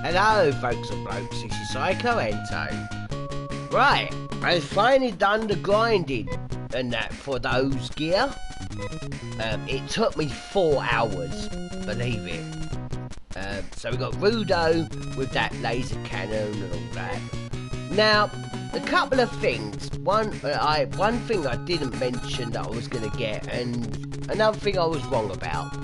Hello folks and blokes, this is Psycho Ento. Right, I've finally done the grinding and that for those gear. It took me 4 hours, believe it. So we got Rudo with that laser cannon and all that. Now, a couple of things. One thing I didn't mention that I was going to get, and another thing I was wrong about.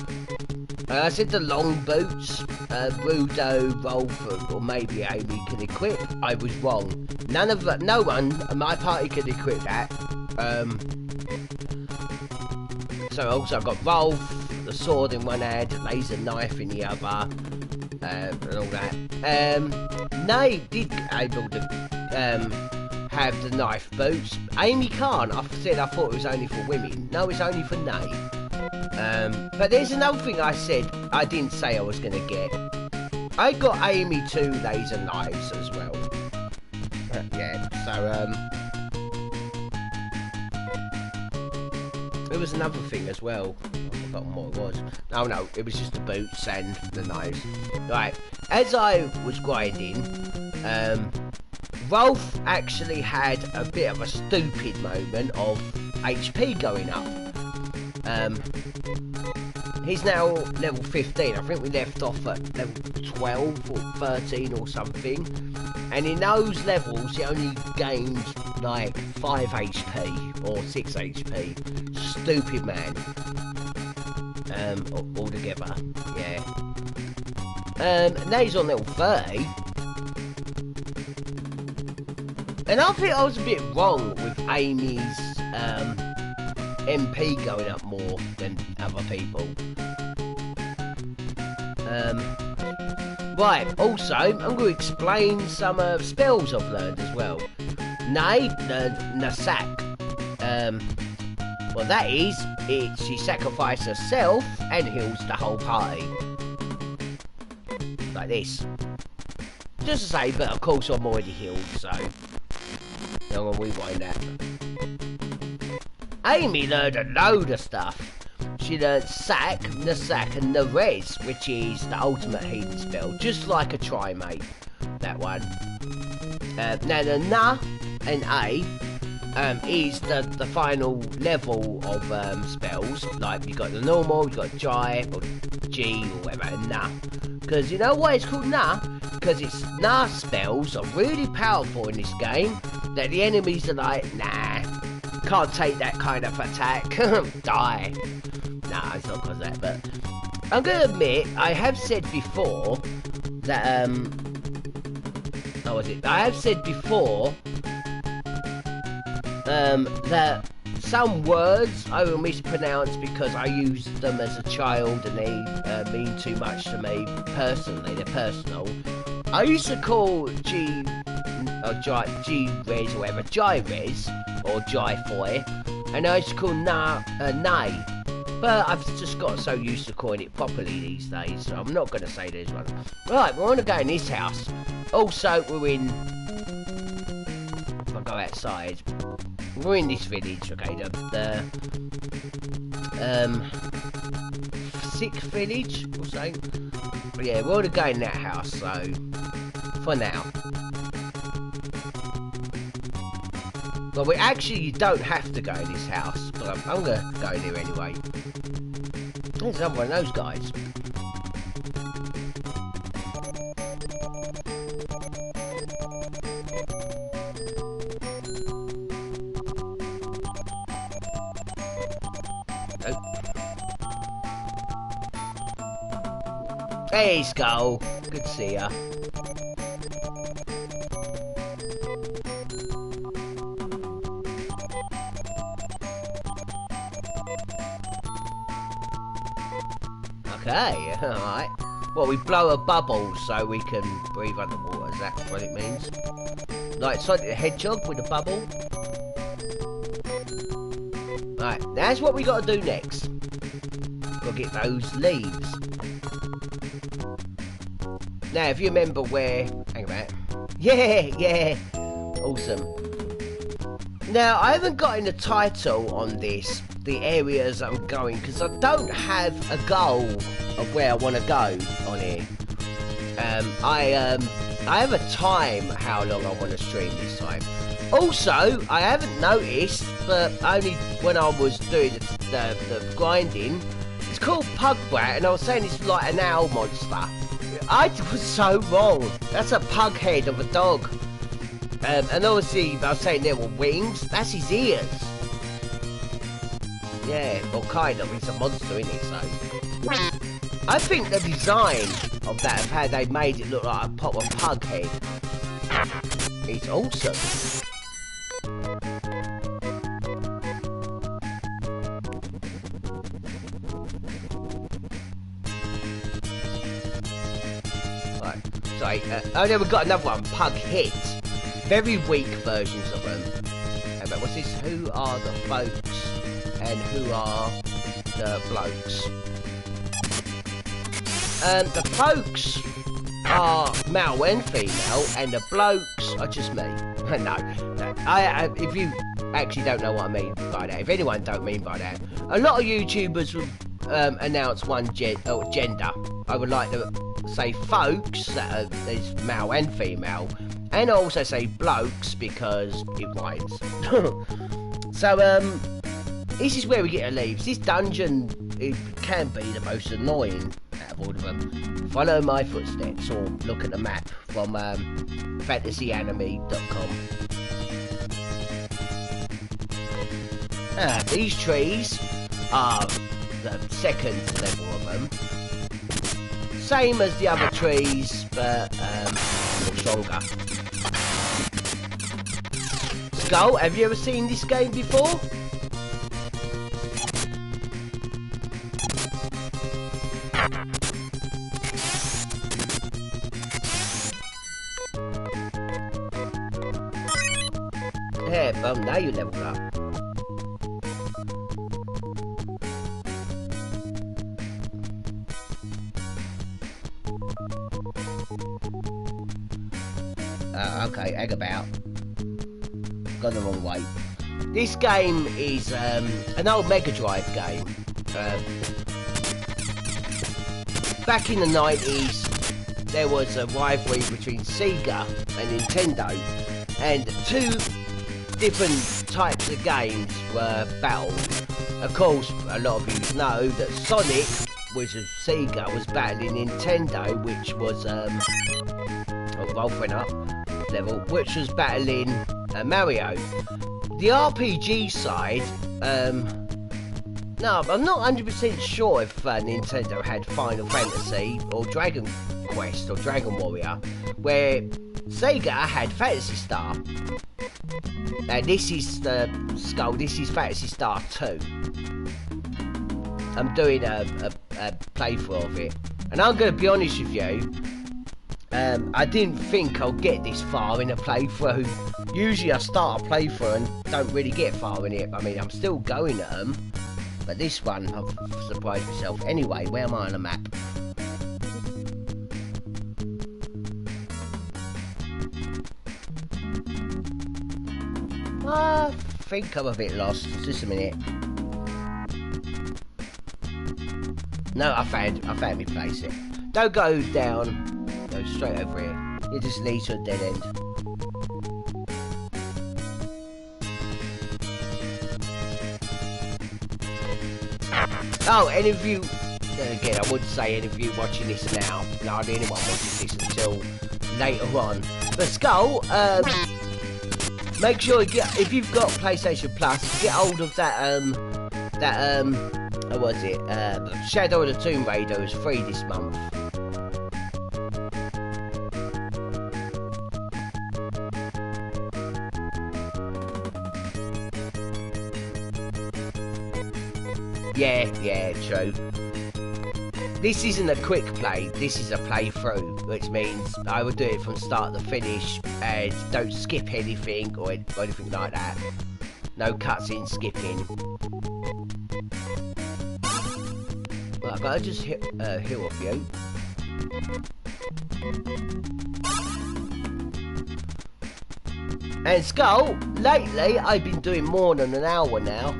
I said the long boots, Rudo, Rolf, or maybe Amy can equip. I was wrong. No one in my party can equip that. So also I've got Rolf, the sword in one hand, laser knife in the other, and all that. Nay did able to have the knife boots. Amy can't. I thought it was only for women. No, it's only for Nay. But there's another thing I said I didn't say I was going to get. I got Amy 2 laser knives as well. Yeah, so there was another thing as well. I've forgotten what it was. Oh no, it was just the boots and the knives. Right, as I was grinding, Rolf actually had a bit of a stupid moment of HP going up. He's now level 15. I think we left off at level 12 or 13 or something. And in those levels, he only gains like 5 HP or 6 HP. Stupid man. Altogether, yeah. Now he's on level 30. And I think I was a bit wrong with Amy's MP going up more than other people. Right, also, I'm going to explain some spells I've learned as well. Nay learned Nasak. Well, that is, she sacrifices herself and heals the whole party. Like this. Just to say, but of course I'm already healed, so I'm going to rewind that. Amy learned a load of stuff. She learned Sack, Nasak, and Nerez, which is the ultimate healing spell, just like a Trimate, that one. Now the Na and A is the final level of spells. Like you got the normal, you got Jive, or G, or whatever, and Na. Because you know why it's called Na? Because its Na spells are really powerful in this game, that the enemies are like, nah, can't take that kind of attack, die. Nah, it's not because of that, but I'm going to admit, I have said before that, I have said before, that some words I will mispronounce because I used them as a child and they mean too much to me personally, they're personal. I used to call G-Res or whatever, J-Res, or J-Foy, and I used to call Nay. But I've just got so used to calling it properly these days, so I'm not going to say there's one. Right, we're going to go in this house. Also, we're in... If I go outside... We're in this village, okay, the 6th village, or so. But yeah, we're going to go in that house, so... For now. Well, you don't have to go in this house, but I'm going to go in here anyway. There's another one of those guys. Nope. Hey, Skull. Good to see ya. Okay, alright. Well, we blow a bubble so we can breathe underwater, is that what it means? Like Sonic the Hedgehog with a bubble? Right, that's what we got to do next. Gotta get those leaves. Now, if you remember where... Hang on a minute. Yeah! Awesome. Now, I haven't gotten a title on this, the areas I'm going, because I don't have a goal of where I want to go on here. I have a time how long I want to stream this time. Also, I haven't noticed, but only when I was doing the grinding, it's called Pug Brat, and I was saying it's like an owl monster. I was so wrong. That's a pug head of a dog. And obviously, I was saying there were wings. That's his ears. Yeah, well, kind of. He's a monster, isn't he? So, I think the design of that, of how they made it look like a proper pug head, is awesome. Right, sorry. Oh, then we've got another one, Pug Hit. Very weak versions of them. But what's this? Who are the folks and who are the blokes? The folks are male and female, and the blokes are just me. No, if you actually don't know what I mean by that, if anyone don't mean by that, a lot of YouTubers will announce one gender. I would like to say folks, that is male and female, and I also say blokes because it rhymes. So, this is where we get to leave. This dungeon, it can be the most annoying out of all of them. Follow my footsteps or look at the map from fantasyanime.com. These trees are the second level of them. Same as the other trees, but stronger. Skull, have you ever seen this game before? Yeah, bum, now you leveled up. Okay, egg about. Gone the wrong way. This game is an old Mega Drive game. Back in the 90s, there was a rivalry between Sega and Nintendo, and two different types of games were battled. Of course, a lot of you know that Sonic, which was Sega, was battling Nintendo, which was Rolf went up level, which was battling Mario. The RPG side, no, I'm not 100% sure if Nintendo had Final Fantasy or Dragon Quest or Dragon Warrior, where Sega had Phantasy Star. And this is the Skull, this is Phantasy Star 2. I'm doing a playthrough of it. And I'm going to be honest with you, I didn't think I'll get this far in a playthrough. Usually I start a playthrough and don't really get far in it. I mean, I'm still going at them. But this one, I've surprised myself. Anyway, where am I on the map? I think I'm a bit lost. Just a minute. No, I found my place here. Don't go down. Go straight over here. It just leads to a dead end. Oh, any of you, again, I would say any of you watching this now, hardly anyone watches this until later on. But Skull, make sure you get, if you've got PlayStation Plus, get hold of that, what was it, Shadow of the Tomb Raider is free this month. Yeah, true. This isn't a quick play, this is a playthrough, which means I would do it from start to finish and don't skip anything or anything like that. No cutscene skipping. Right, but I'll just heal off you. And Skull, lately I've been doing more than an hour now.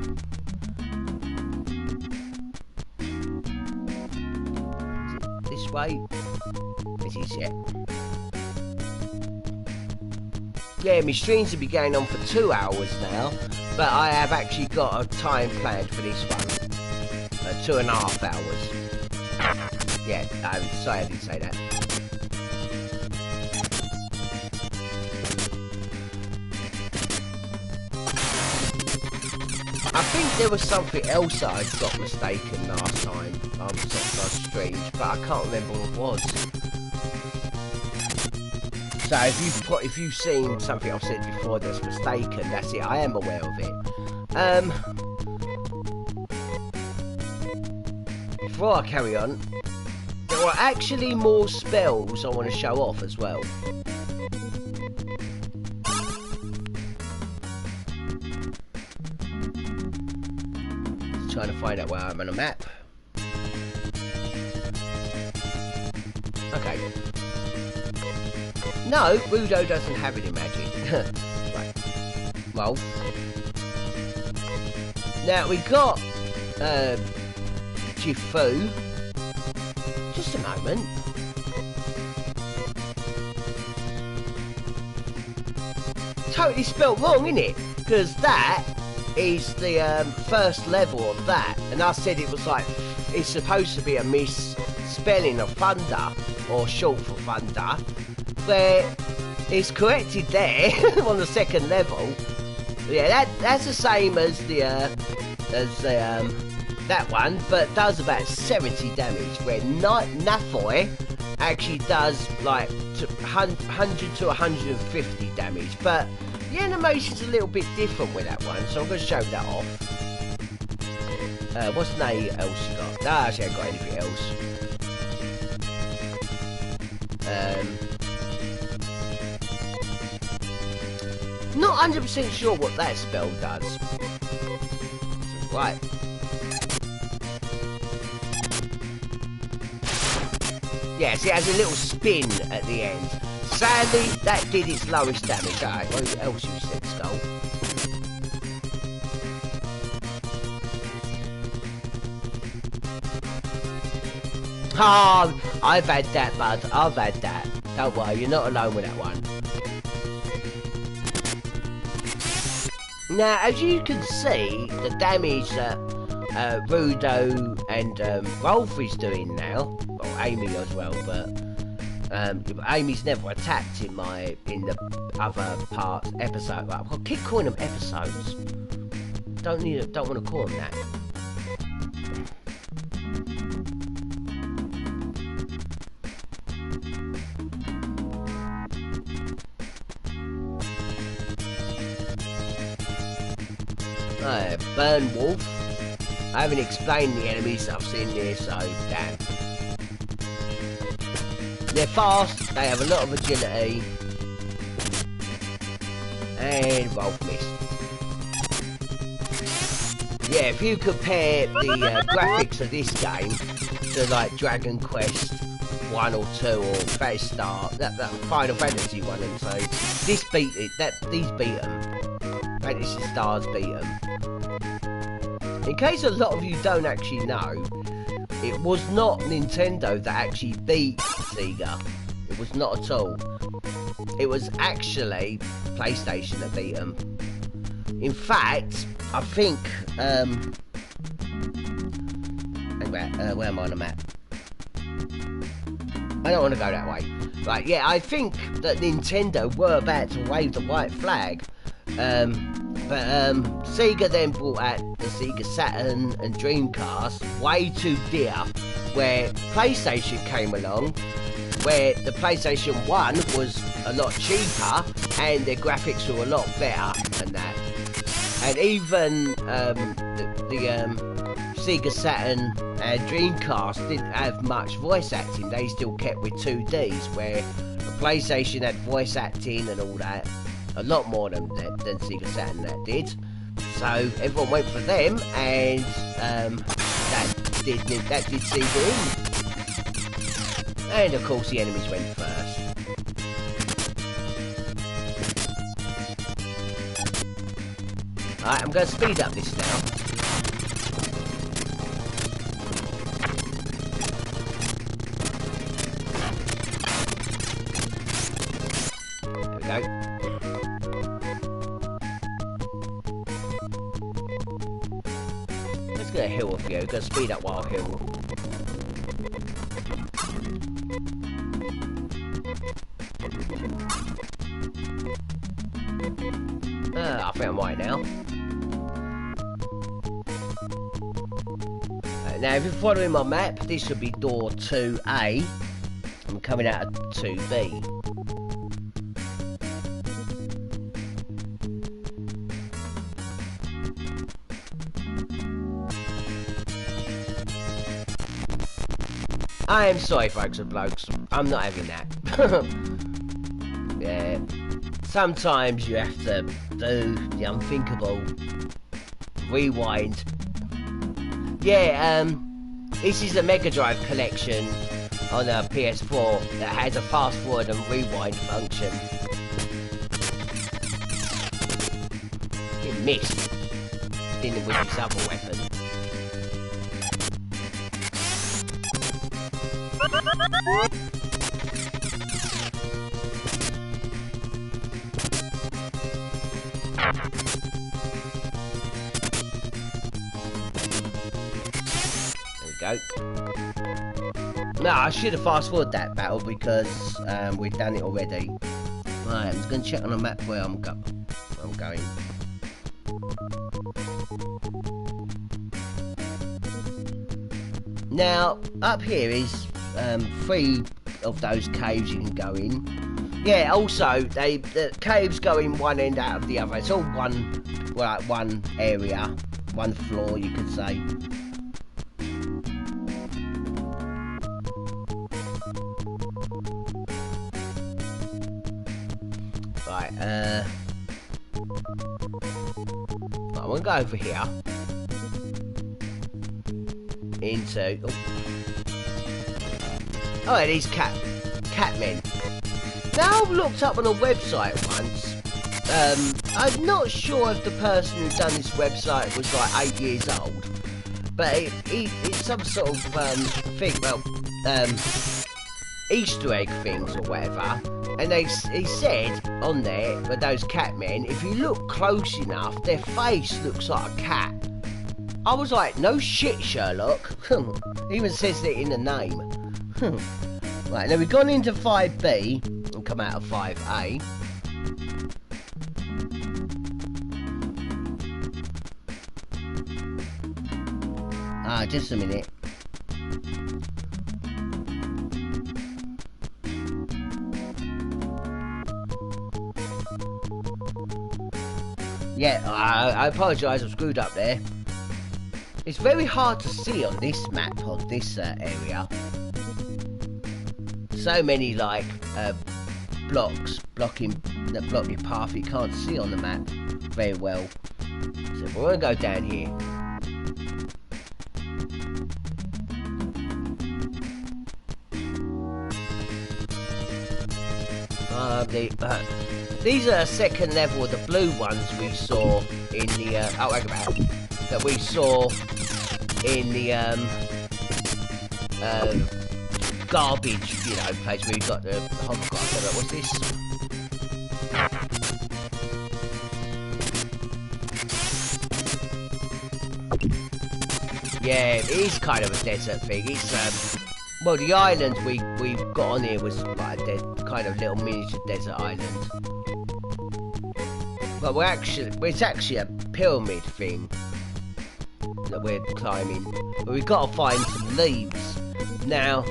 Way. It's changes yet. Yeah, my streams have been going on for 2 hours now, but I have actually got a time planned for this one. 2.5 hours. Yeah, sorry I didn't say that. I think there was something else that I got mistaken last time on streams, but I can't remember what it was. So if you've seen something I've said before that's mistaken, that's it. I am aware of it. Before I carry on, there are actually more spells I want to show off as well. Trying to find out where I'm on a map. Okay. No, Rudo doesn't have any magic. Right. Well. Now we got Jifu. Just a moment. Totally spelled wrong, innit? Because that is the first level of that, and I said it was like, it's supposed to be a misspelling of thunder, or short for thunder, where it's corrected there on the second level. Yeah, that's the same as that one, but does about 70 damage, where Nafoi actually does like 100 to 150 damage, but the animation's a little bit different with that one, so I'm going to show that off. What's else you got? No, actually I haven't got anything else. Not 100% sure what that spell does. Right. Yes, it has a little spin at the end. Sadly, that did its lowest damage. Alright, what else you said, Skull? Ah, I've had that, bud. I've had that. Don't worry, you're not alone with that one. Now, as you can see, the damage that Rudo and Rolf is doing now, well, Amy as well, but Amy's never attacked in the other part episode. Right, I keep calling them episodes. Don't want to call them that. Burn Wolf. I haven't explained the enemies I've seen there, so damn. They're fast, they have a lot of agility, and Wolf Mist. Yeah, if you compare the graphics of this game to like Dragon Quest 1 or 2 or Phantasy Star, that Final Fantasy one, and so this beat it. These beat them. Phantasy Stars beat them. In case a lot of you don't actually know, it was not Nintendo that actually beat Sega. It was not at all. It was actually PlayStation that beat them. In fact, I think... where am I on the map? I don't want to go that way. Right, yeah, I think that Nintendo were about to wave the white flag. But Sega then brought out the Sega Saturn and Dreamcast way too dear, where PlayStation came along, where the PlayStation 1 was a lot cheaper and their graphics were a lot better than that. And even the Sega Saturn and Dreamcast didn't have much voice acting. They still kept with 2Ds, where the PlayStation had voice acting and all that. A lot more than Sega Saturn that did. So everyone went for them, and that did Sega in. And of course the enemies went first. Alright, I'm going to speed up this now. There we go. Let's get a hill of you. Gonna speed up while hill. I think I'm right now. Now, if you're following my map, this should be door 2A. I'm coming out of 2B. I am sorry, folks and blokes. I'm not having that. Yeah. Sometimes you have to do the unthinkable. Rewind. Yeah, this is a Mega Drive collection on a PS4 that has a fast forward and rewind function. It missed. Didn't with this other weapon. Go. No, I should have fast forwarded that battle because we've done it already. Right, I'm just going to check on the map where I'm going. Now, up here is 3 of those caves you can go in. Yeah, also, the caves go in one end out of the other. It's all one area, one floor, you could say. Right, I'm gonna go over here into oh, these catmen. Now, I've looked up on a website once. I'm not sure if the person who done this website was like 8 years old, but it's some sort of thing, well, Easter egg things or whatever. And he said on there, with those catmen, if you look close enough, their face looks like a cat. I was like, no shit, Sherlock. Even says it in the name. Right, now we've gone into 5B and come out of 5A. Just a minute. Yeah, I apologise, I'm screwed up there. It's very hard to see on this map of this area. So many like blocks that block your path you can't see on the map very well. So we're gonna go down here. These are second level, the blue ones we saw in the that we saw in the garbage, you know, place where you got the hovercraft. What's this? Yeah, it is kind of a desert thing. It's well, the island we've got on here was like a kind of little miniature desert island. But it's actually a pyramid thing that we're climbing. But we've got to find some leaves. Now,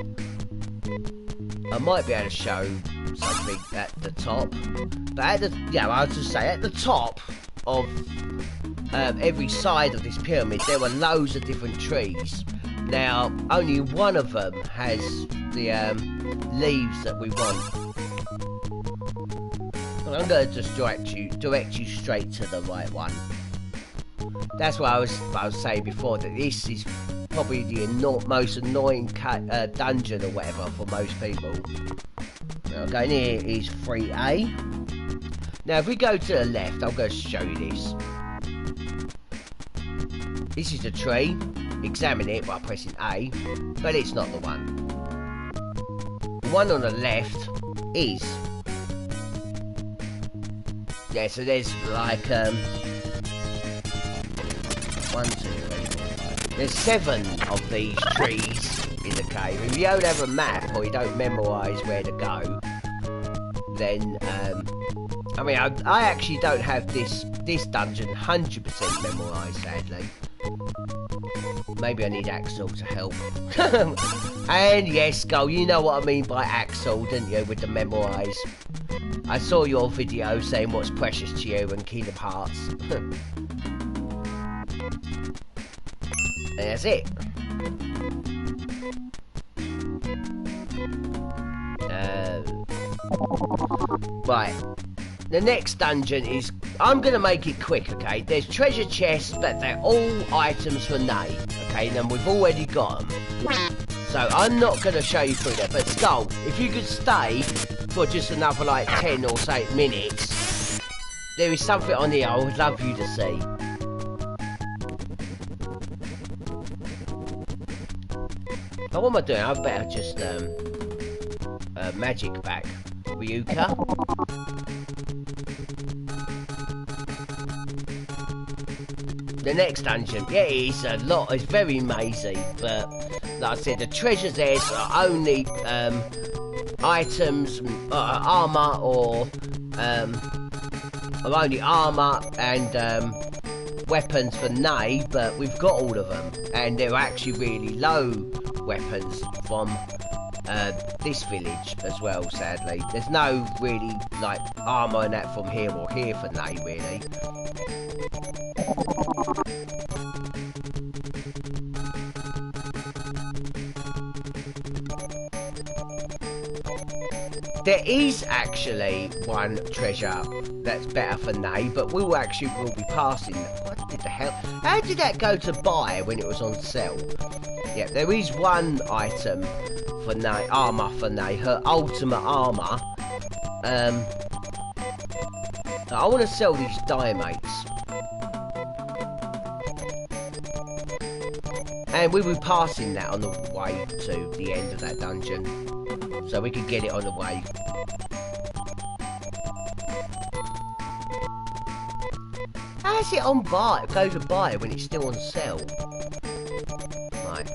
I might be able to show something at the top. But at the, yeah, I was just say at the top of every side of this pyramid, there were loads of different trees. Now, only one of them has the leaves that we want. And I'm going to just direct you straight to the right one. That's what I was saying before, that this is probably the most annoying dungeon or whatever for most people. Now, going here is 3A. Now, if we go to the left, I'm going to show you this. This is the tree. Examine it by pressing A, but it's not the one. The one on the left is Yeah, so there's like 1, 2, 3, 4, 5. There's 7 of these trees in the cave. If you don't have a map or you don't memorise where to go, then I mean, I actually don't have this dungeon 100% memorised, sadly. Maybe I need Axel to help. And yes, Skull, you know what I mean by Axel, didn't you, with the memorise? I saw your video saying what's precious to you and Kingdom Hearts. And that's it. Right. The next dungeon is... I'm going to make it quick, okay? There's treasure chests, but they're all items for Nay, okay? And we've already got them. So I'm not going to show you through that. But Skull, if you could stay for just another, like, 10 or so minutes, there is something on here I would love you to see. But what am I doing? I better just, magic back. Ryuka. The next dungeon, yeah, it's a lot, it's very mazy, but like I said, the treasures there are only items, armour or only armour and weapons for Nay, but we've got all of them, and they're actually really low weapons from this village as well, sadly. There's no really, like, armour and that from here or here for Nay, really. There is actually one treasure that's better for Nay, but we'll be passing. What the hell? How did that go to buy when it was on sale? Yeah, there is one item for Nay, armour for Nay, her ultimate armour. I want to sell these diamates. And we will be passing that on the way to the end of that dungeon. So we can get it on the way. How's it on buy? Go to buy when it's still on sale. Right.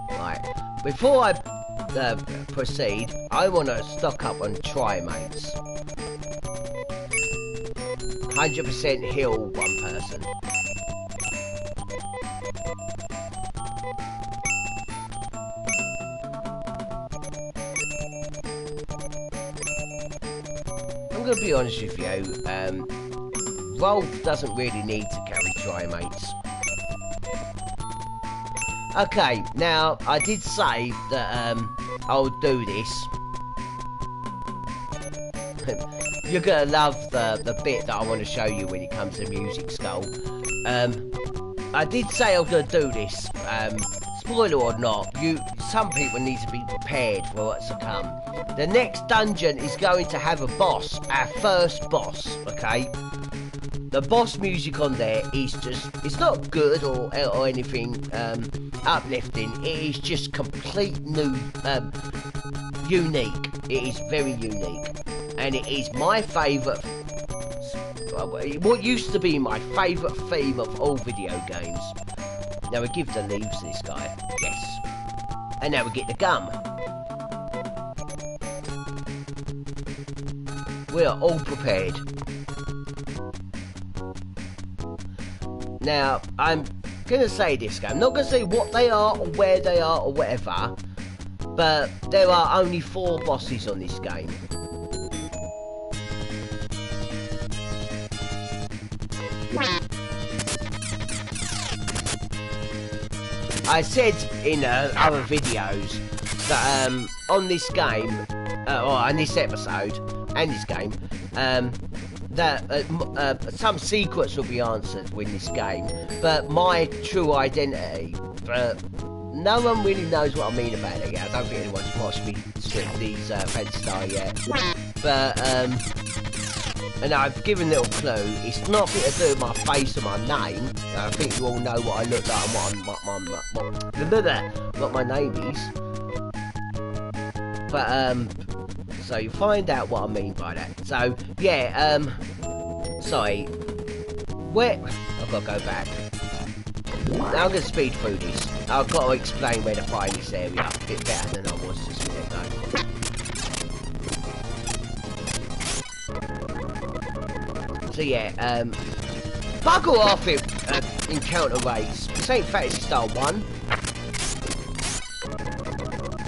Right. Before I proceed, I want to stock up on trimates. 100% heal one person. I'm going to be honest with you, Rolf doesn't really need to carry trimates. Okay, now, I did say that I'll do this. You're gonna love the bit that I want to show you when it comes to Music Skull. I did say I was gonna do this. Spoiler or not, some people need to be prepared for what's to come. The next dungeon is going to have a boss, our first boss, okay? The boss music on there is just, it's not good or anything uplifting. It is just complete new, unique. It is very unique. And it is my favourite, what used to be my favourite theme of all video games. Now we give the leaves to this guy, yes. And now we get the gum. We are all prepared. Now, I'm gonna say this guy, I'm not gonna say what they are or where they are or whatever, but there are only 4 bosses on this game. I said in other videos that on this game, or on this episode, and this game, that some secrets will be answered in this game, but my true identity, no one really knows what I mean about it yet. I don't think anyone's watched me strip these Phantasy yet, but and I've given a little clue. It's nothing to do with my face or my name. I think you all know what I look like and what my name is. But so you find out what I mean by that. So yeah, sorry. Where I've got to go back. Now I'm going to speed through this. I've got to explain where to find this area a bit better than I was just a minute ago. So yeah, bugger off it, encounter rates. This ain't Phantasy Star 1.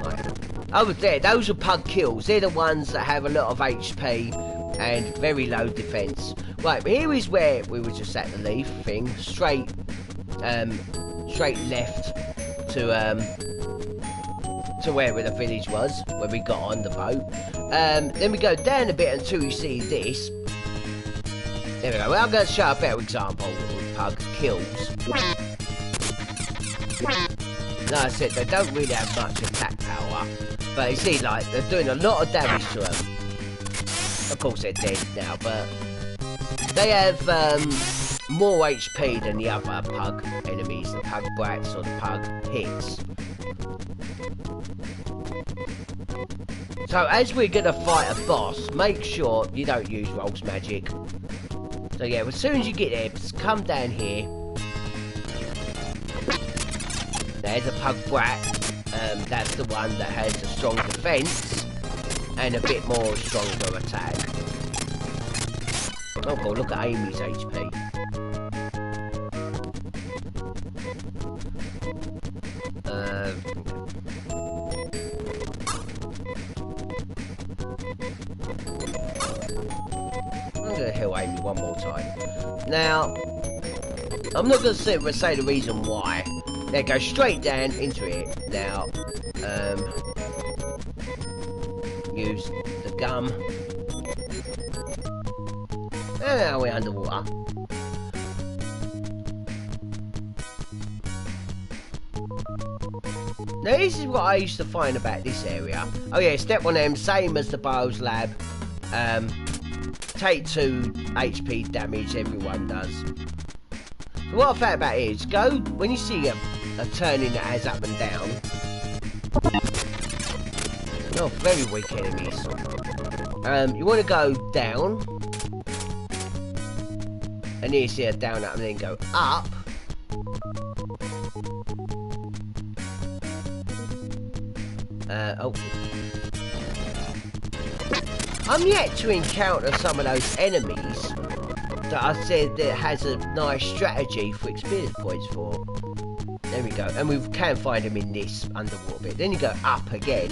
Right. Over there, those are pug kills. They're the ones that have a lot of HP and very low defense. Right, but here is where we were just at the leaf thing. Straight left to where the village was, where we got on the boat. Then we go down a bit until you see this. There we go. Well, I'm going to show a better example with pug kills. Like I said, they don't really have much attack power, but you see, like, they're doing a lot of damage to them. Of course, they're dead now, but they have more HP than the other pug enemies, the pug brats or the pug hits. So as we're going to fight a boss, make sure you don't use Rogue's Magic. So yeah, as soon as you get there, just come down here. There's a pug brat. That's the one that has a strong defense and a bit more stronger attack. Oh god, look at Amy's HP. I'm gonna heal Amy one more time. Now, I'm not gonna say the reason why. Now go straight down into it. Now, use the gum. And now we're underwater. Now this is what I used to find about this area. Oh yeah, step 1M, same as the Bio's Lab. Take 2 HP damage, everyone does. So what I found about it is, go, when you see a turning that has up and down. Oh, very weak enemies. You want to go down. And then you see a down, up, and then go up. Oh. I'm yet to encounter some of those enemies that I said that has a nice strategy for experience points for. There we go. And we can find them in this underwater bit. Then you go up again.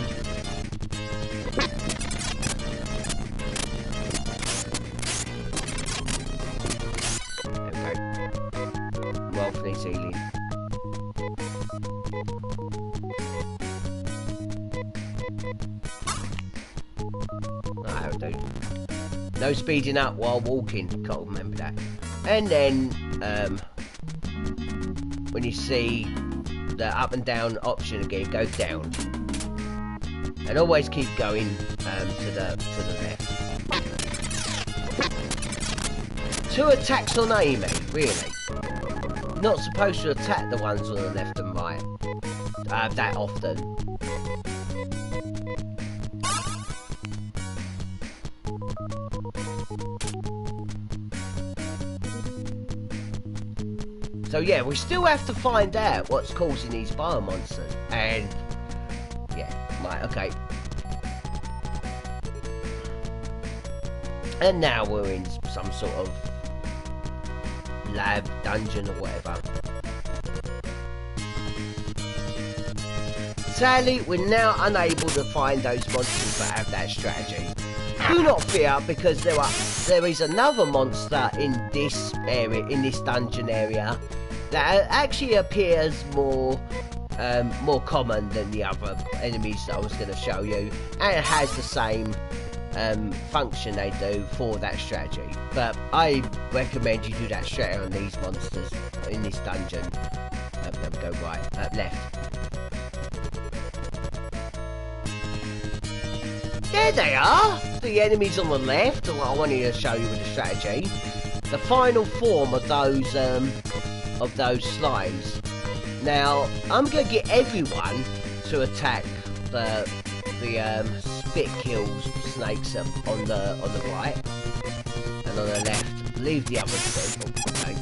There we go. Wealth needs healing. No speeding up while walking, can't remember that. And then, when you see the up and down option again, go down. And always keep going to the left. 2 attacks on Amy, really. Not supposed to attack the ones on the left and right that often. So yeah, we still have to find out what's causing these biomonsters. And yeah, right, okay. And now we're in some sort of lab, dungeon or whatever. Sadly, we're now unable to find those monsters that have that strategy. Do not fear, because there is another monster in this area, in this dungeon area, that actually appears more common than the other enemies that I was going to show you, and it has the same function they do for that strategy. But I recommend you do that strategy on these monsters in this dungeon. There we go, right, left. There they are! The enemies on the left, what I wanted to show you with the strategy. The final form of those slimes. Now, I'm going to get everyone to attack the spit kills snakes on the right. And on the left, leave the others to. Okay.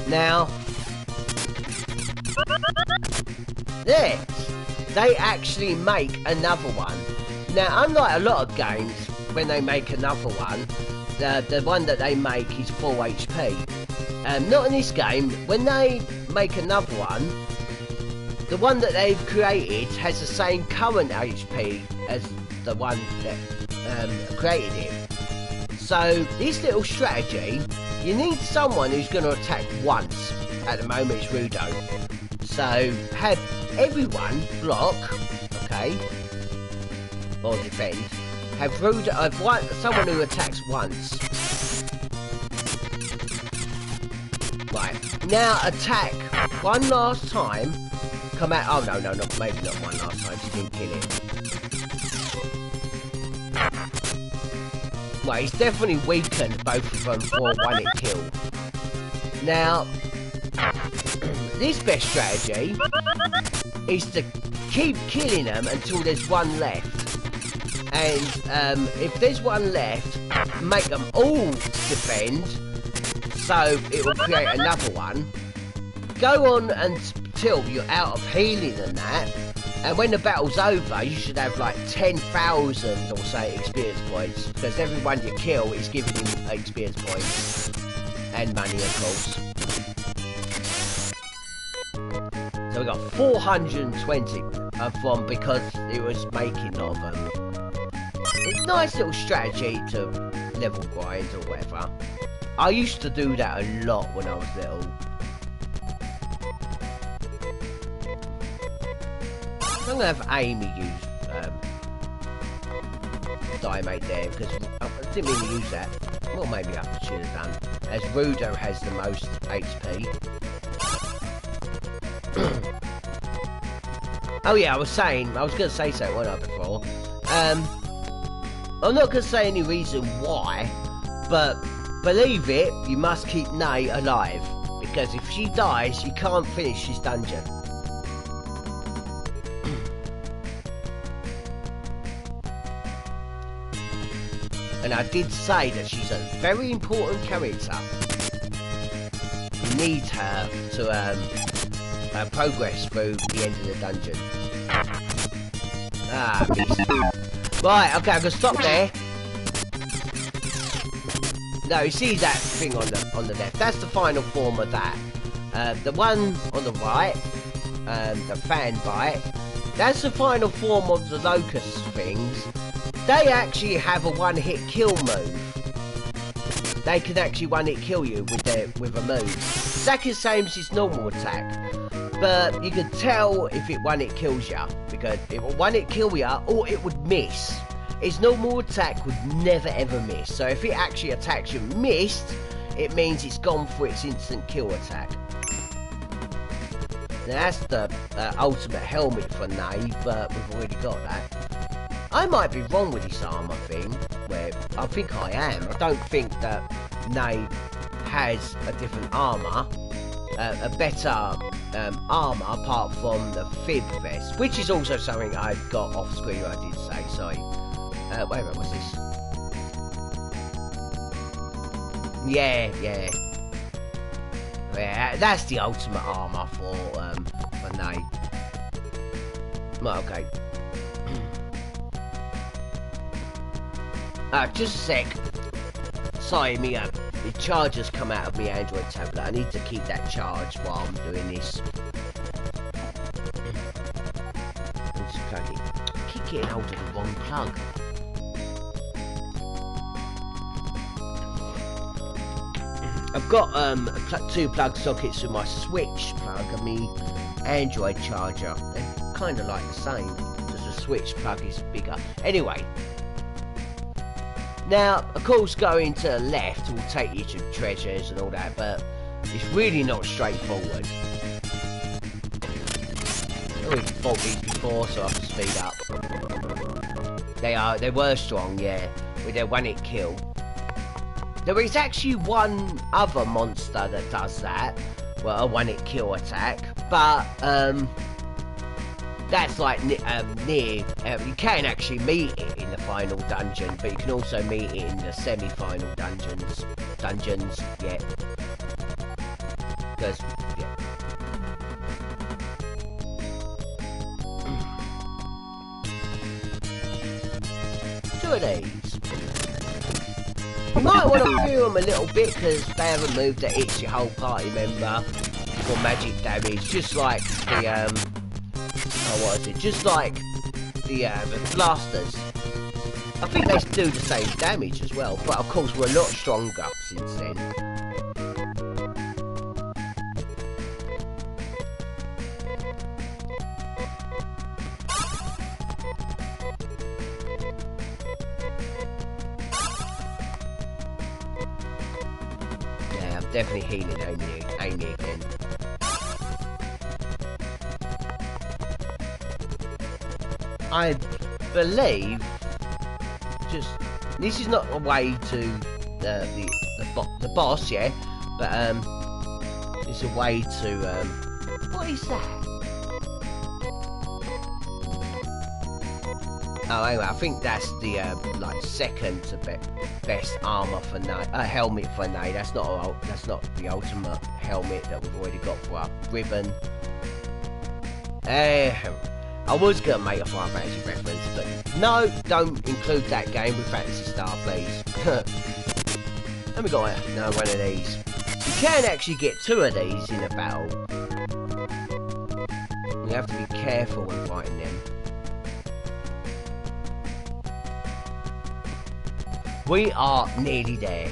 Now, there, they actually make another one. Now, unlike a lot of games, when they make another one, the one that they make is full HP. Not in this game. When they make another one, the one that they've created has the same current HP as the one that created it. So, this little strategy, you need someone who's going to attack once. At the moment, it's Rudo. So, have everyone block, okay, or defend. Have Rudo, someone who attacks once. Right, now attack one last time. Come out. Oh no, maybe not one last time. She didn't kill it. Well, he's definitely weakened both of them for one hit kill. Now, this best strategy is to keep killing them until there's one left. And if there's one left, make them all defend, so it will create another one. Go on until you're out of healing and that. And when the battle's over, you should have like 10,000 or so experience points. Because everyone you kill is giving you experience points. And money, of course. So we got 420 of them because it was making of them. It's a nice little strategy to level grind or whatever. I used to do that a lot when I was little. I'm going to have Amy use Diamate there, because I didn't mean to use that. Well, maybe I should have done, as Rudo has the most HP. Oh yeah, I was going to say something, wasn't I, before? I'm not going to say any reason why, but believe it, you must keep Nay alive, because if she dies, you can't finish this dungeon. And I did say that she's a very important character. You need her to progress through the end of the dungeon. Ah, missed. Right, okay, I'm gonna stop there. No, you see that thing on the left? That's the final form of that. The one on the right, the fan bite, that's the final form of the locust things. They actually have a one-hit kill move. They can actually one-hit kill you with a move. Exactly the same as his normal attack. But you can tell if it one-hit kills you, because it will one-hit kill you, or it would miss. His normal attack would never ever miss. So if it actually attacks you and missed, it means it's gone for its instant kill attack. Now that's the ultimate helmet for Nay, but we've already got that. I might be wrong with this armour thing, where I think I am. I don't think that Nay has a different armour, a better armour apart from the fib vest, which is also something I got off screen. I did say, sorry. Wait a minute, what's this? Yeah, that's the ultimate armour for Nay. Well, okay. Just a sec. Sorry, the charger's come out of my Android tablet. I need to keep that charged while I'm doing this. Just plug it. I keep getting hold of the wrong plug. I've got two plug sockets with my Switch plug and my Android charger. They're kind of like the same. Just the Switch plug is bigger. Anyway. Now, of course, going to the left will take you to treasures and all that, but It's really not straightforward. We've fought these before, so I have to speed up. They were strong, yeah, with their one-hit kill. There is actually one other monster that does that, well, a one-hit kill attack, but that's like near. You can actually meet it in the final dungeon, but you can also meet it in the semi-final dungeons. Yeah. Because yeah. Two of these. You might want to feel them a little bit because they have a move that hits your whole party member for magic damage, just like the what is it? Just like the blasters. I think they do the same damage as well, but of course we're a lot stronger since then. Yeah, I'm definitely healing Amy again. I believe this is not a way to the boss, yeah, but it's a way to what is that? Oh, anyway, I think that's the like second to best armor for helmet for Nay. That's not the ultimate helmet that we've already got for our ribbon. I was going to make a Final Fantasy reference, but no, don't include that game with Phantasy Star, please. And we got no one of these. You can actually get two of these in a battle. You have to be careful when fighting them. We are nearly there,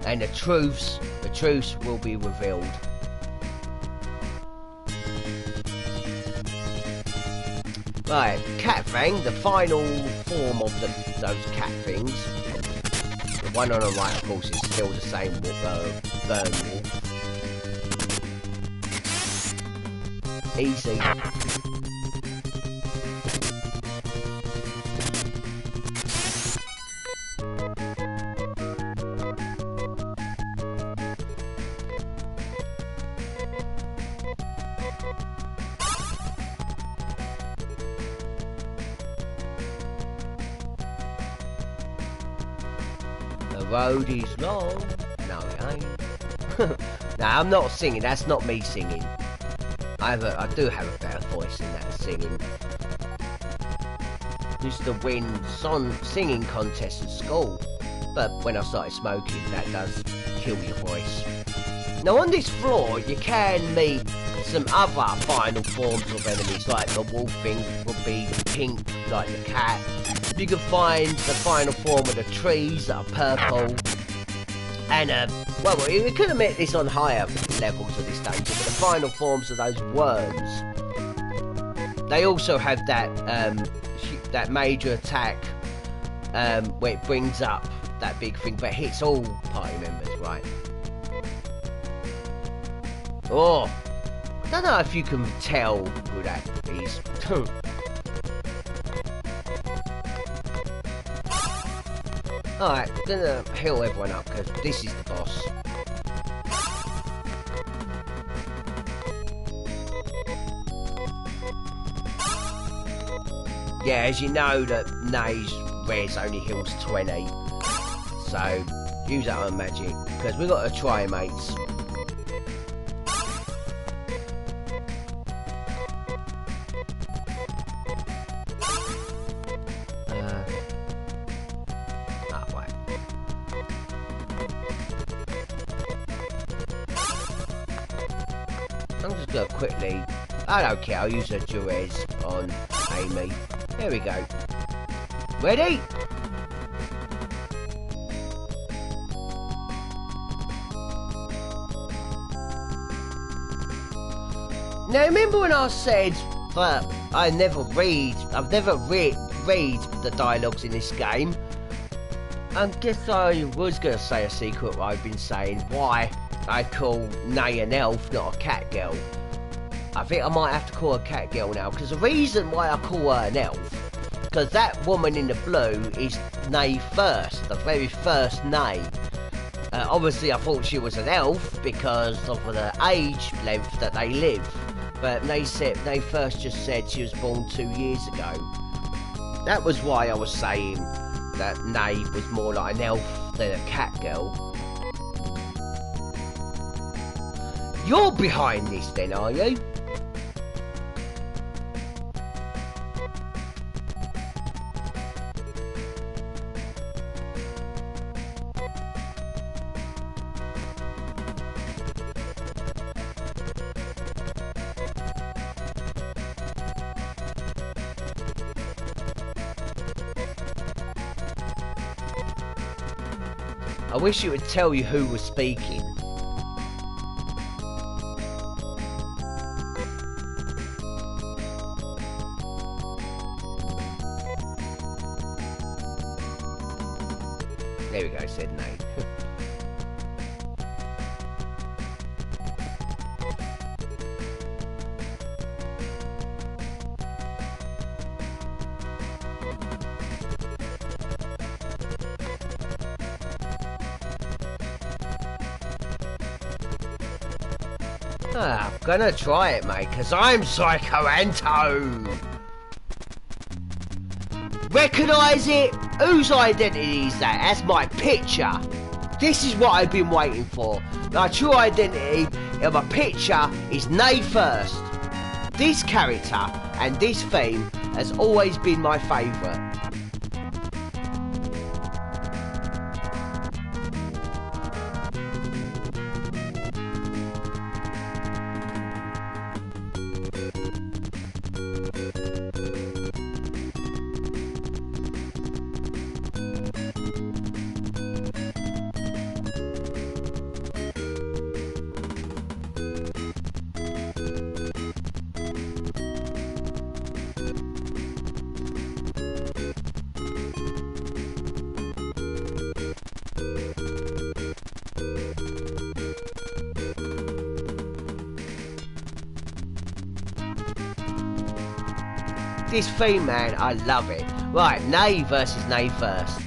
and the truths will be revealed. Right, Cat Fang, the final form of those cat things. The one on the right, of course, is still the same burn wolf. Easy. The road is long. No, it ain't. Nah, I'm not singing. That's not me singing. I do have a better voice than that singing. Used to win singing contests at school, but when I started smoking, that does kill your voice. Now on this floor, you can meet some other final forms of enemies, like the wolf thing would be pink, like the cat. You can find the final form of the trees that are purple. And, well, we could have met this on higher levels of this dungeon, but the final forms of those worms. They also have that major attack, where it brings up that big thing, but hits all party members, right? Oh, I don't know if you can tell who that is. Alright, gonna heal everyone up because this is the boss. Yeah, as you know that Nay's res only heals 20. So, use that on magic because we've got to try, mates. I'm just going to quickly, I don't care, I'll use a Durez on Amy. There we go. Ready? Now remember when I said that I've never read the dialogues in this game? I guess I was going to say a secret what I've been saying. Why? I call Nay an elf, not a cat girl. I think I might have to call her cat girl now, because the reason why I call her an elf, because that woman in the blue is Nay first, the very first Nay. Obviously I thought she was an elf because of the age length that they live, but Nay first just said she was born 2 years ago. That was why I was saying that Nay was more like an elf than a cat girl. You're behind this then, are you? I wish it would tell you who was speaking. There we go, said Nay. I'm gonna try it, mate, because I'm Psycho Anto! Recognise it? Whose identity is that? That's my picture! This is what I've been waiting for. My true identity of a picture is Nay first. This character and this theme has always been my favourite. This theme, man, I love it. Right, Nay versus Nay first.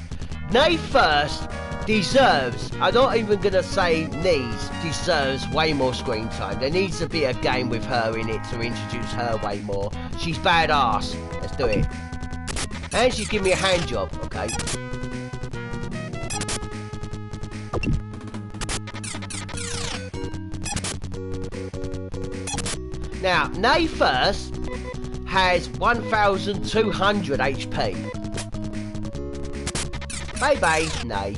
Nay first deserves, I'm not even going to say needs, deserves way more screen time. There needs to be a game with her in it to introduce her way more. She's badass. Let's do it. And she's giving me a hand job, okay? Now, Nay first has 1,200 HP. Bye-bye, Nay.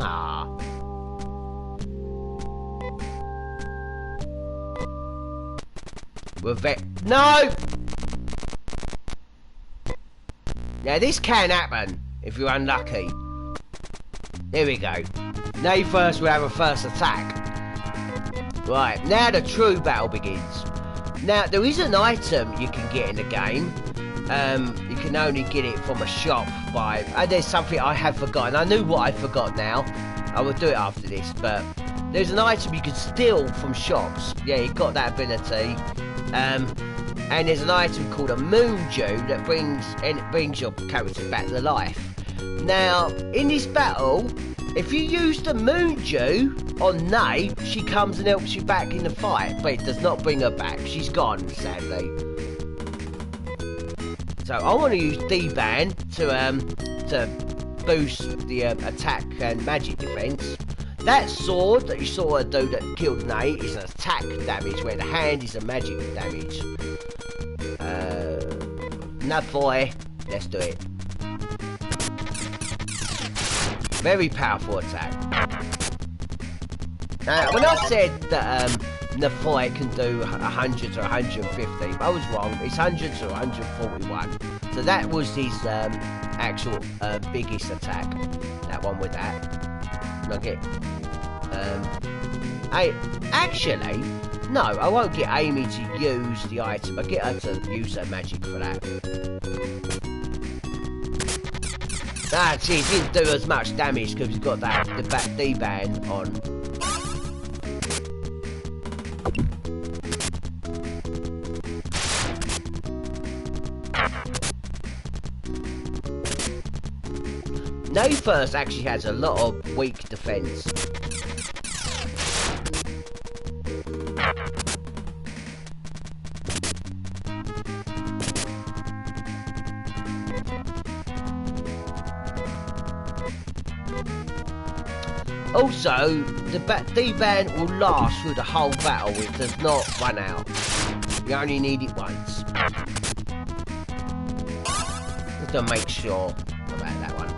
Ah. No! Now this can happen if you're unlucky. There we go. Nay first will have a first attack. Right, now the true battle begins. Now there is an item you can get in the game. You can only get it from a shop by... And there's something I have forgotten. I knew what I forgot now. I will do it after this, but there's an item you can steal from shops. Yeah, you got that ability. And there's an item called a Moon Dew that brings your character back to life. Now, in this battle, if you use the Moon Dew on Nay, she comes and helps you back in the fight, but it does not bring her back. She's gone, sadly. So I want to use D-Ban to boost the attack and magic defense. That sword that you saw her do that killed Nay is an attack damage, where the hand is a magic damage. Enough boy, let's do it. Very powerful attack. Now, when I said that the fight can do 100 to 150, but I was wrong. It's 100 to 141. So that was his actual biggest attack. That one with that. And I get actually no, I won't get Amy to use the item. I get her to use her magic for that. Ah, see, it didn't do as much damage because he's got that the back D-band on. No First actually has a lot of weak defense. Also, the D-band will last through the whole battle. It does not run out. You only need it once. Just to make sure about that one.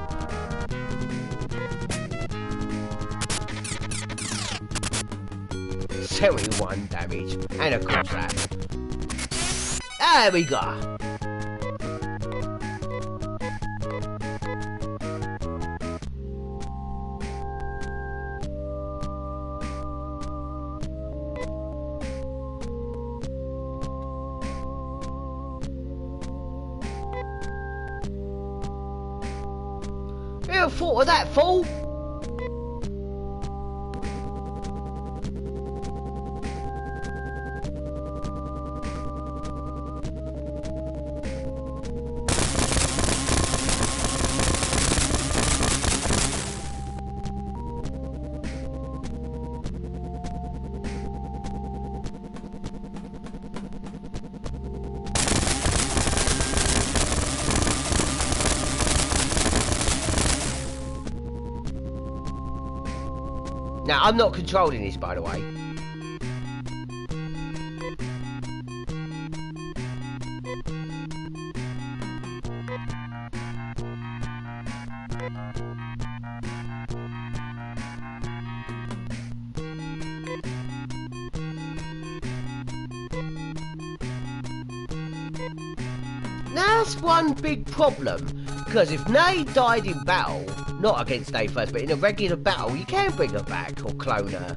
71 damage. And of course that. There we go. Who thought of that, fool? Now, I'm not controlling this, by the way. Now, that's one big problem, because if Nay died in battle, not against Nay First, but in a regular battle, you can bring her back or clone her.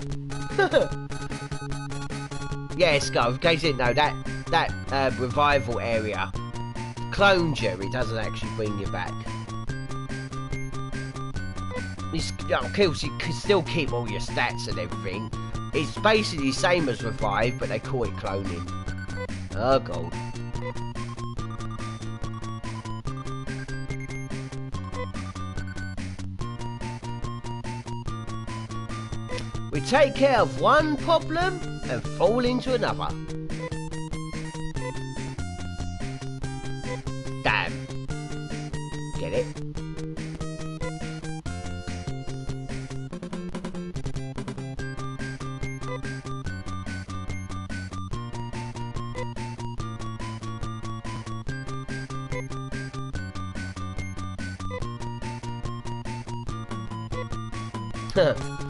Yeah, Skull, in case you didn't know, that revival area clones you, it doesn't actually bring you back. Of course, you can still keep all your stats and everything. It's basically the same as revive, but they call it cloning. Oh, God. We take care of one problem and fall into another. Damn. Get it?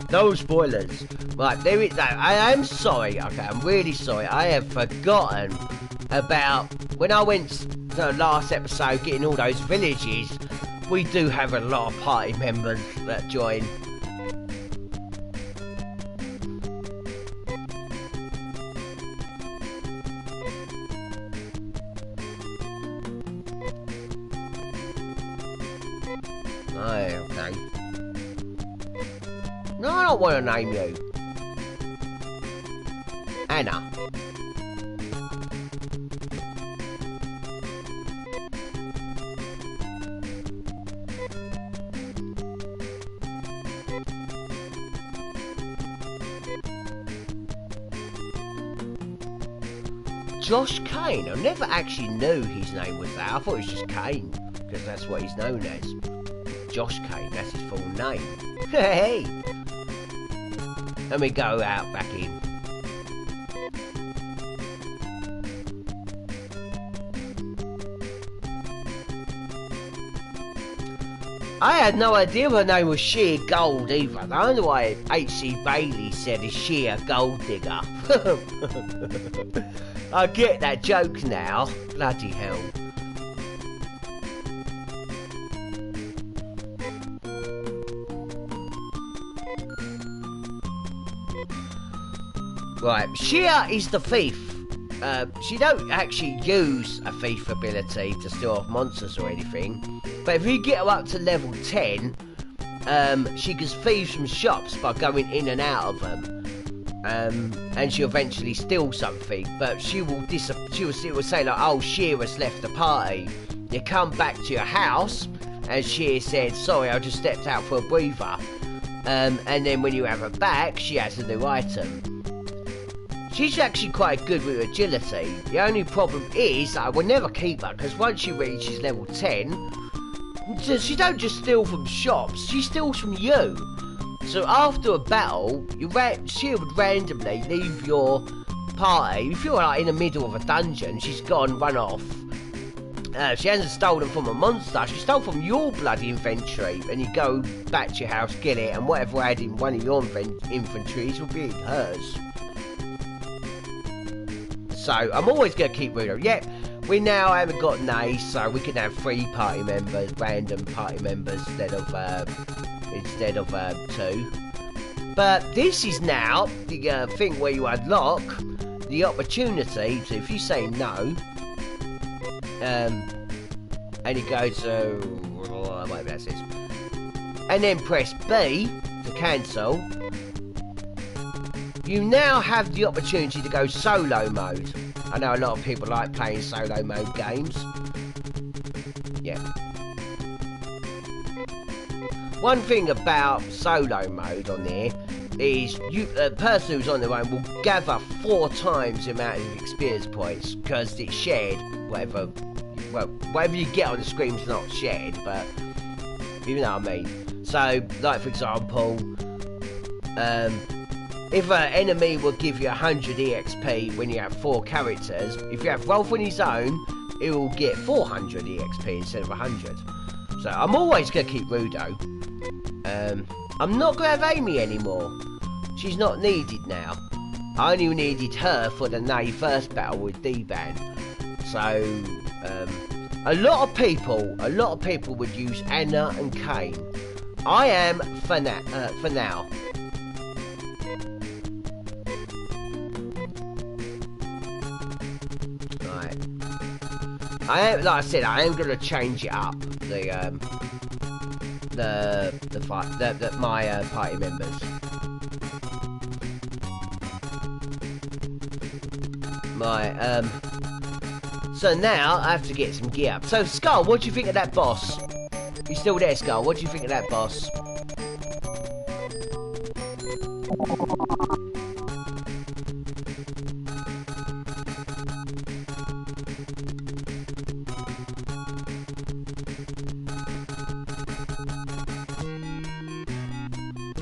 No spoilers. Right, there it is. I am sorry, okay, I'm really sorry. I have forgotten about when I went to the last episode getting all those villages. We do have a lot of party members that join. Oh, okay. No, I don't want to name you. Anna. Josh Kane. I never actually knew his name was that. I thought it was just Kane, because that's what he's known as. Josh Kane, that's his full name. Hey! Let me go out back in. I had no idea her name was Sheer Gold either. The only way H.C. Bailey said is Sheer Gold Digger. I get that joke now. Bloody hell. Right, Sheer is the thief. She don't actually use a thief ability to steal off monsters or anything. But if you get her up to level 10, she gets thieves from shops by going in and out of them. And she'll eventually steal something, but she will say like, oh, Sheer has left the party. You come back to your house, and Sheer said, sorry, I just stepped out for a breather. And then when you have her back, she has a new item. She's actually quite good with agility. The only problem is I will never keep her, because once she reaches level 10, she don't just steal from shops, she steals from you. So after a battle, she would randomly leave your party. If you're like in the middle of a dungeon, she's gone, run off. She hasn't stolen from a monster, she stole from your bloody inventory, and you go back to your house, get it, and whatever I had in one of your inventories will be in hers. So I'm always going to keep Rudo. Yep, we now haven't got an ace, so we can have 3 party members, random party members, instead of 2. But this is now the thing where you unlock the opportunity to, if you say no, and it goes, whatever that says, and then press B to cancel. You now have the opportunity to go solo mode. I know a lot of people like playing solo mode games. Yeah. One thing about solo mode on there is the person who's on their own will gather 4 times the amount of experience points, because it's shared. Whatever you get on the screen is not shared, but you know what I mean. So, like for example, if an enemy will give you 100 EXP when you have 4 characters, if you have Rolf on his own, it will get 400 EXP instead of 100. So I'm always going to keep Rudo. I'm not going to have Amy anymore. She's not needed now. I only needed her for the Nay first battle with D-Ban. So, a lot of people would use Anna and Kane. I am for now. Like I said, I am going to change it up. My party members. So now I have to get some gear up. So Skull, what do you think of that boss? You still there, Skull? What do you think of that boss?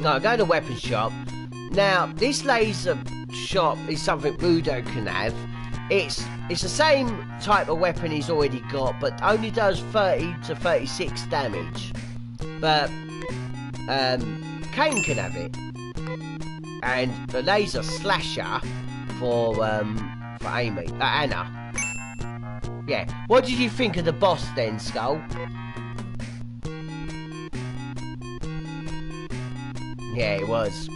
No, go to the weapon shop. Now, this laser shop is something Rudo can have. It's the same type of weapon he's already got, but only does 30 to 36 damage. But Kane can have it, and the laser slasher for Amy, Anna. Yeah. What did you think of the boss then, Skull? Yeah, it was.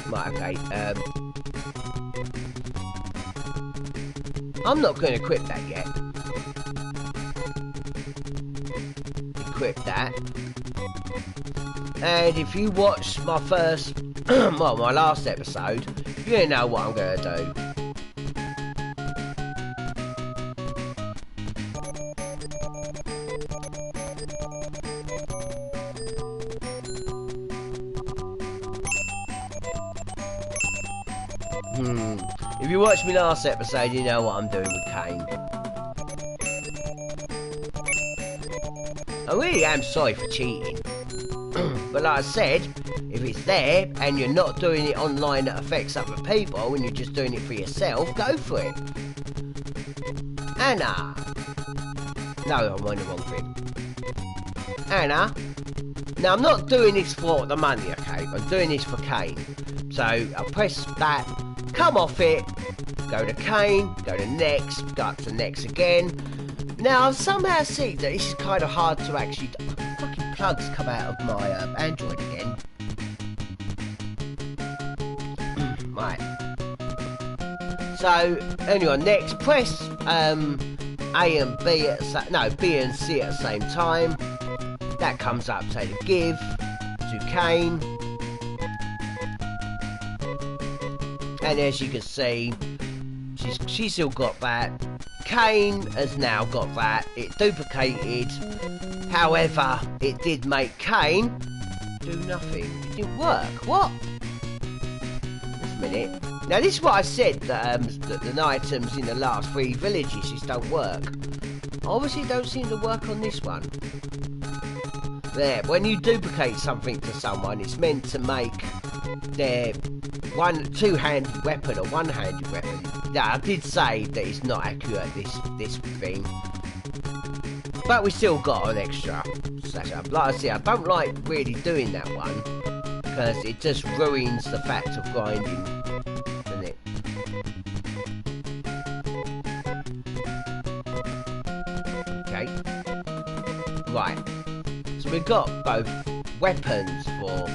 Right, okay, I'm not going to equip that yet. Equip that. And if you watch my first, well, my last episode, you're going to know what I'm going to do. If you watched me last episode, you know what I'm doing with Kane. I really am sorry for cheating. But like I said, if it's there and you're not doing it online that affects other people and you're just doing it for yourself, go for it. Anna. No, I'm on the wrong thing. Anna. Now, I'm not doing this for the money, okay? I'm doing this for Kane. So, I'll press that, come off it, go to Kane, go to next, go up to next again. Now, I've somehow seen that this is kind of hard to actually... Fucking plugs come out of my Android again. Right. So, anyway, next, press A and B at... No, B and C at the same time. That comes up, say, to give to Kane. And as you can see, she's still got that. Kane has now got that. It duplicated. However, it did make Kane do nothing. It didn't work. What? Just a minute. Now, this is what I said, that the items in the last 3 villages just don't work. Obviously, it don't seem to work on this one. There, when you duplicate something to someone, it's meant to make their two-handed weapon or one-handed weapon. Now, I did say that it's not accurate, this thing. But we still got an extra slash up. Like I said, I don't like really doing that one, because it just ruins the fact of grinding, doesn't it? Okay. Right. So we've got both weapons for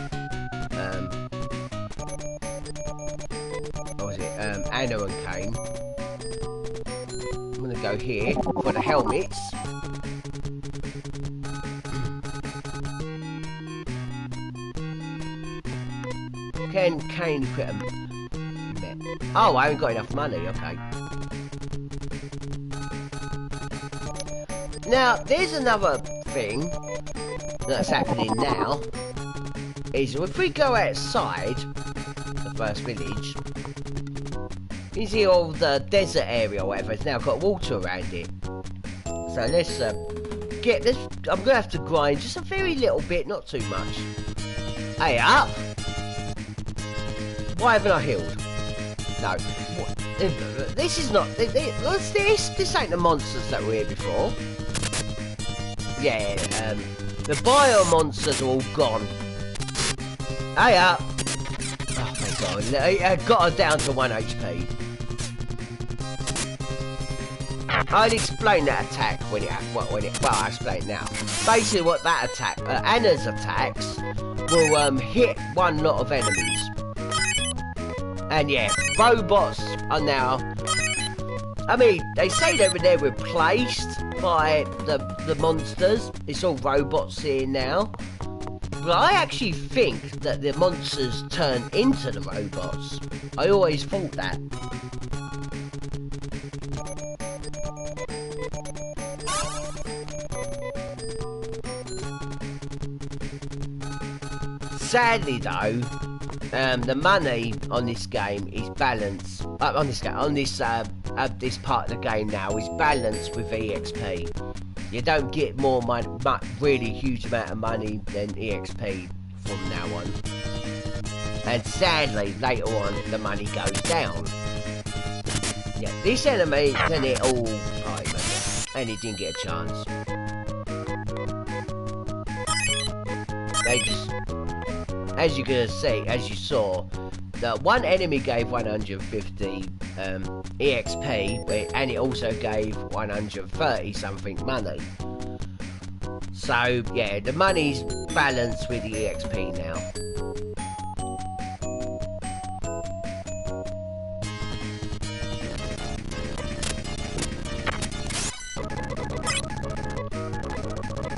what was it? Anna and Kane. I'm gonna go here for the helmets. Can Kane put a... Oh, I haven't got enough money, okay. Now, there's another thing that's happening now, is if we go outside the first village, you see all the desert area or whatever, it's now got water around it. So let's get this. I'm gonna have to grind just a very little bit, not too much. Hey, up! Why haven't I healed? No. This is not... This ain't the monsters that were here before. Yeah, the bio monsters are all gone. Hey up! Oh my god, I got her down to 1 HP. I'll explain that attack when I'll explain it now. Basically what that attack, Anna's attacks, will hit one lot of enemies. And yeah, robots are now... I mean, they say they're replaced by the monsters. It's all robots here now. But I actually think that the monsters turn into the robots. I always thought that. Sadly though, the money on this game is balanced. This part of the game now is balanced with EXP. You don't get more money, really huge amount of money than EXP from now on. And sadly, later on, the money goes down. Yeah, this enemy, then it all... and he didn't get a chance. They just... As you can see, as you saw, the one enemy gave 150 EXP, and it also gave 130 something money. So yeah, the money's balanced with the EXP now.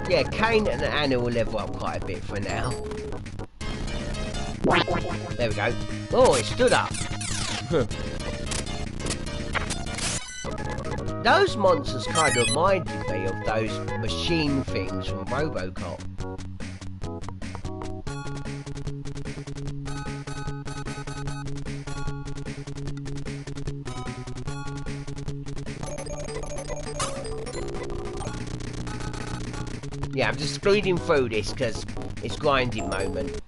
Yeah, Kane and Anna will level up quite a bit for now. There we go. Oh, it stood up. Those monsters kind of reminded me of those machine things from RoboCop. Yeah, I'm just speeding through this because it's grinding moment.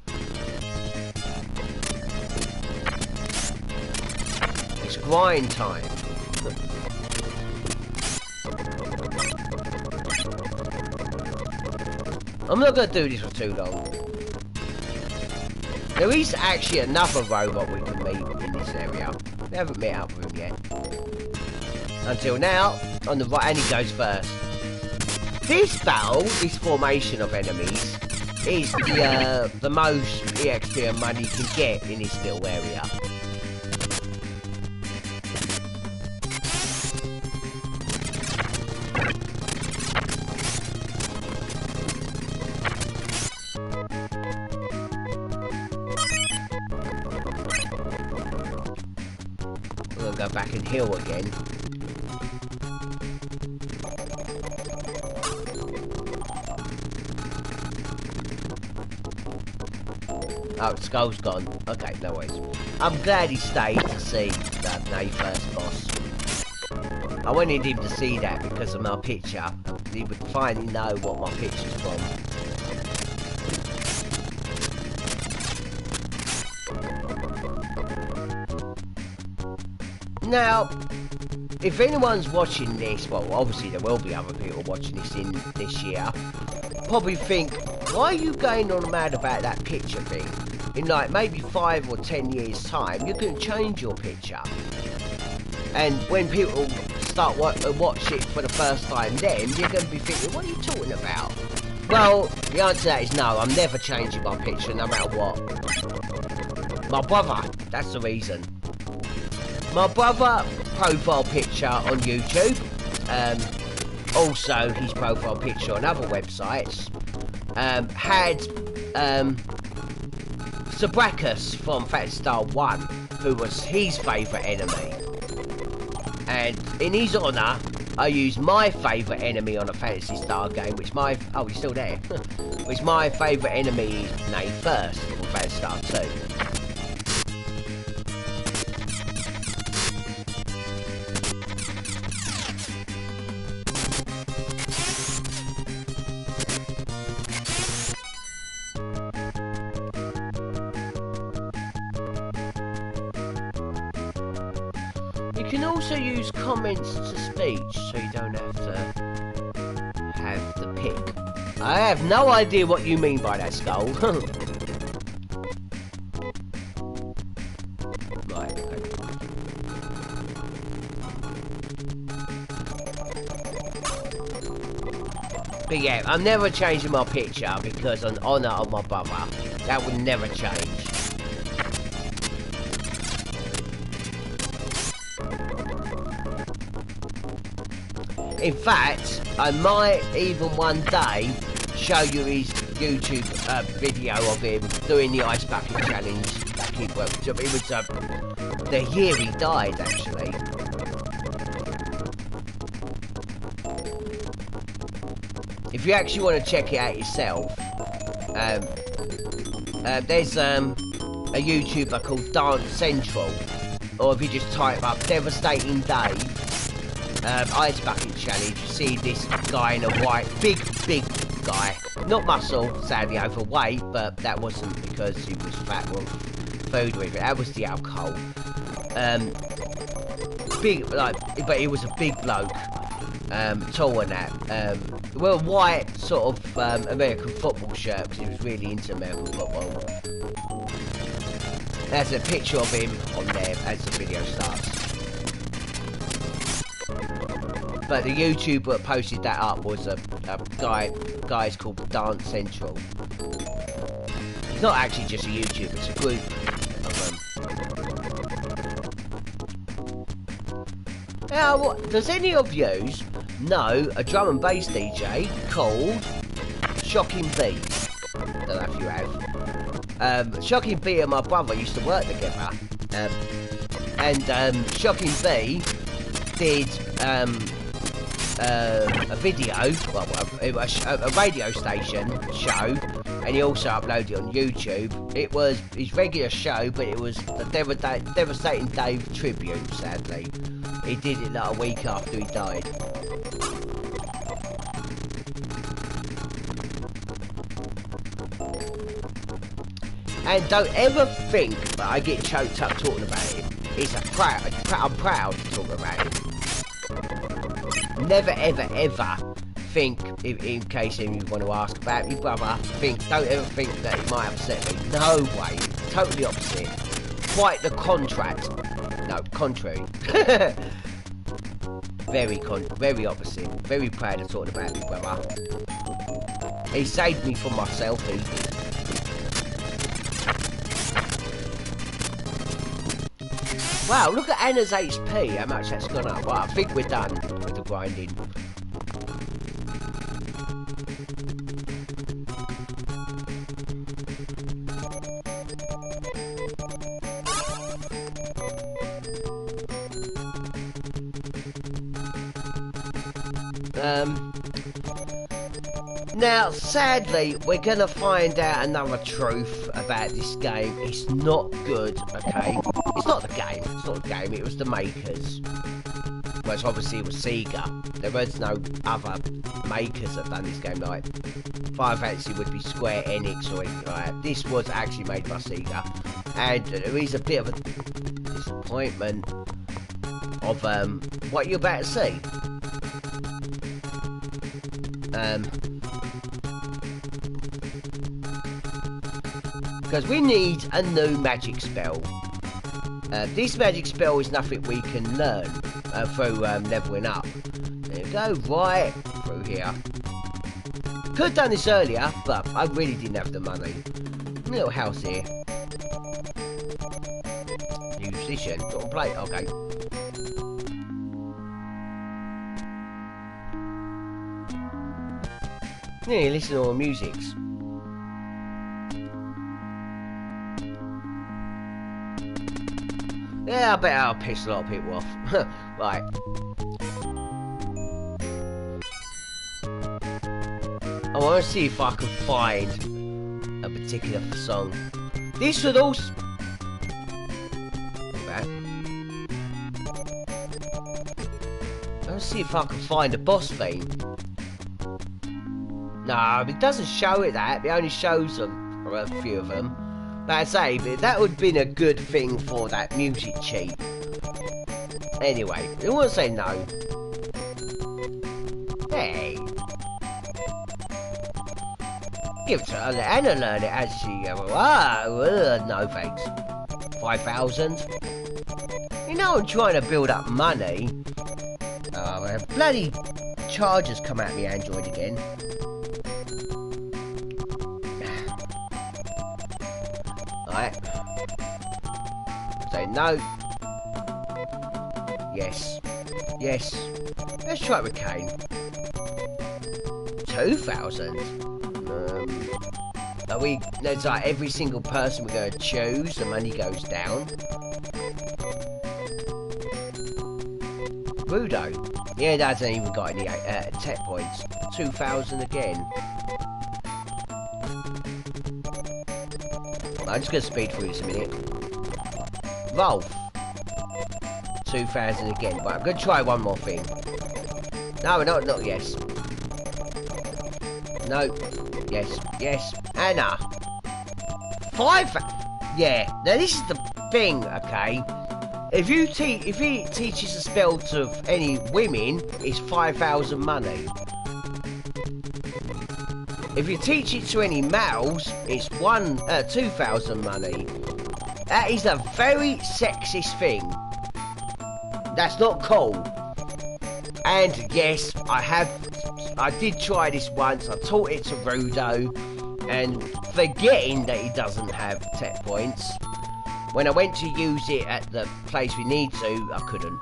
It's grind time. I'm not going to do this for too long. There is actually another robot we can meet in this area. We haven't met up with him yet. Until now, on the right, and he goes first. This battle, this formation of enemies, is the most EXP and money you can get in this little area. We're gonna go back and heal again. Oh, Skull's gone. Okay, no worries. I'm glad he stayed to see the first boss. I wanted him to see that because of my picture. He would finally know what my picture's from. Now, if anyone's watching this, well, obviously there will be other people watching this in this year, probably think, why are you going on mad about that picture thing? In like maybe 5 or 10 years time, you can change your picture. And when people start watch it for the first time then, you're going to be thinking, what are you talking about? Well, the answer to that is no, I'm never changing my picture no matter what. My brother, that's the reason. My brother profile picture on YouTube, also his profile picture on other websites, had Sabrakus from Phantasy 1, who was his favourite enemy. And in his honour, I used my favourite enemy on a Phantasy Star game, which oh, he's still there, which my favourite enemy named first on Phantasy Star 2. You can also use comments to speech, so you don't have to have the pick. I have no idea what you mean by that, Skull. Right, okay. But yeah, I'm never changing my picture because in honour of my brother, that would never change. In fact, I might even one day show you his YouTube video of him doing the ice bucket challenge. It was the year he died, actually. If you actually want to check it out yourself, there's a YouTuber called Dance Central, or if you just type up Devastating Dave ice bucket challenge, you see this guy in a white, big guy, not muscle, sadly overweight, but that wasn't because he was fat or food with it, that was the alcohol. Big, like, but he was a big bloke, tall and that, well, white sort of American football shirt, because he was really into American football. There's a picture of him on there as the video starts. But the YouTuber that posted that up was a guy's called Dance Central. It's not actually just a YouTuber, it's a group of them. Now, does any of yous know a drum and bass DJ called Shocking B? Don't know if you have. Shocking B and my brother used to work together. Shocking B did a video, well, a radio station show, and he also uploaded it on YouTube. It was his regular show, but it was the Devastating Dave tribute, sadly. He did it like a week after he died. And don't ever think that I get choked up talking about him. I'm proud to talk about him. Never, ever, ever think, in case you want to ask about me brother, don't ever think that it might upset me. No way. Totally opposite. Quite the contrary. Very opposite. Very proud of talking about me brother. He saved me from myself. Wow, look at Anna's HP, how much that's gone up. Right, I think we're done with the grinding. Now, sadly, we're going to find out another truth about this game. It's not good, okay? It's not the game. It was the makers. Well, obviously it was Sega. There was no other makers that done this game. Like, Final Fantasy would be Square Enix or anything like that. This was actually made by Sega. And there is a bit of a disappointment of what you're about to see. Because we need a new magic spell. This magic spell is nothing we can learn through leveling up. There we go, right through here. Could have done this earlier, but I really didn't have the money. Little house here. Musician, got to play, okay. Yeah, listen to all the musics. Yeah, I bet I'll piss a lot of people off. Right. I want to see if I can find a particular song. This would also... Let's see if I can find a boss theme. No, it doesn't show it that. It only shows them, or a few of them. But I say, that would have been a good thing for that music cheat. Anyway, I won't say no. Hey. Give it to her and learn it as she goes. No thanks. 5,000. You know I'm trying to build up money. Bloody chargers come at me, Android again. Right. Say no. Yes. Yes. Let's try it with Kane. 2,000. Are we? There's like every single person we're going to choose, the money goes down. Rudo. Yeah, that hasn't even got any tech points. 2,000 again. I'm just going to speed through this a minute. Rolf. 2,000 again. Right, I'm going to try one more thing. No, not yes. No. Yes. Yes. Anna. 5. Yeah. Now this is the thing, okay? If he teaches a spell to any women, it's 5,000 money. If you teach it to any males, it's 2,000 money. That is a very sexist thing. That's not cool. And yes, I did try this once. I taught it to Rudo, and forgetting that he doesn't have tech points. When I went to use it at the place we need to, I couldn't.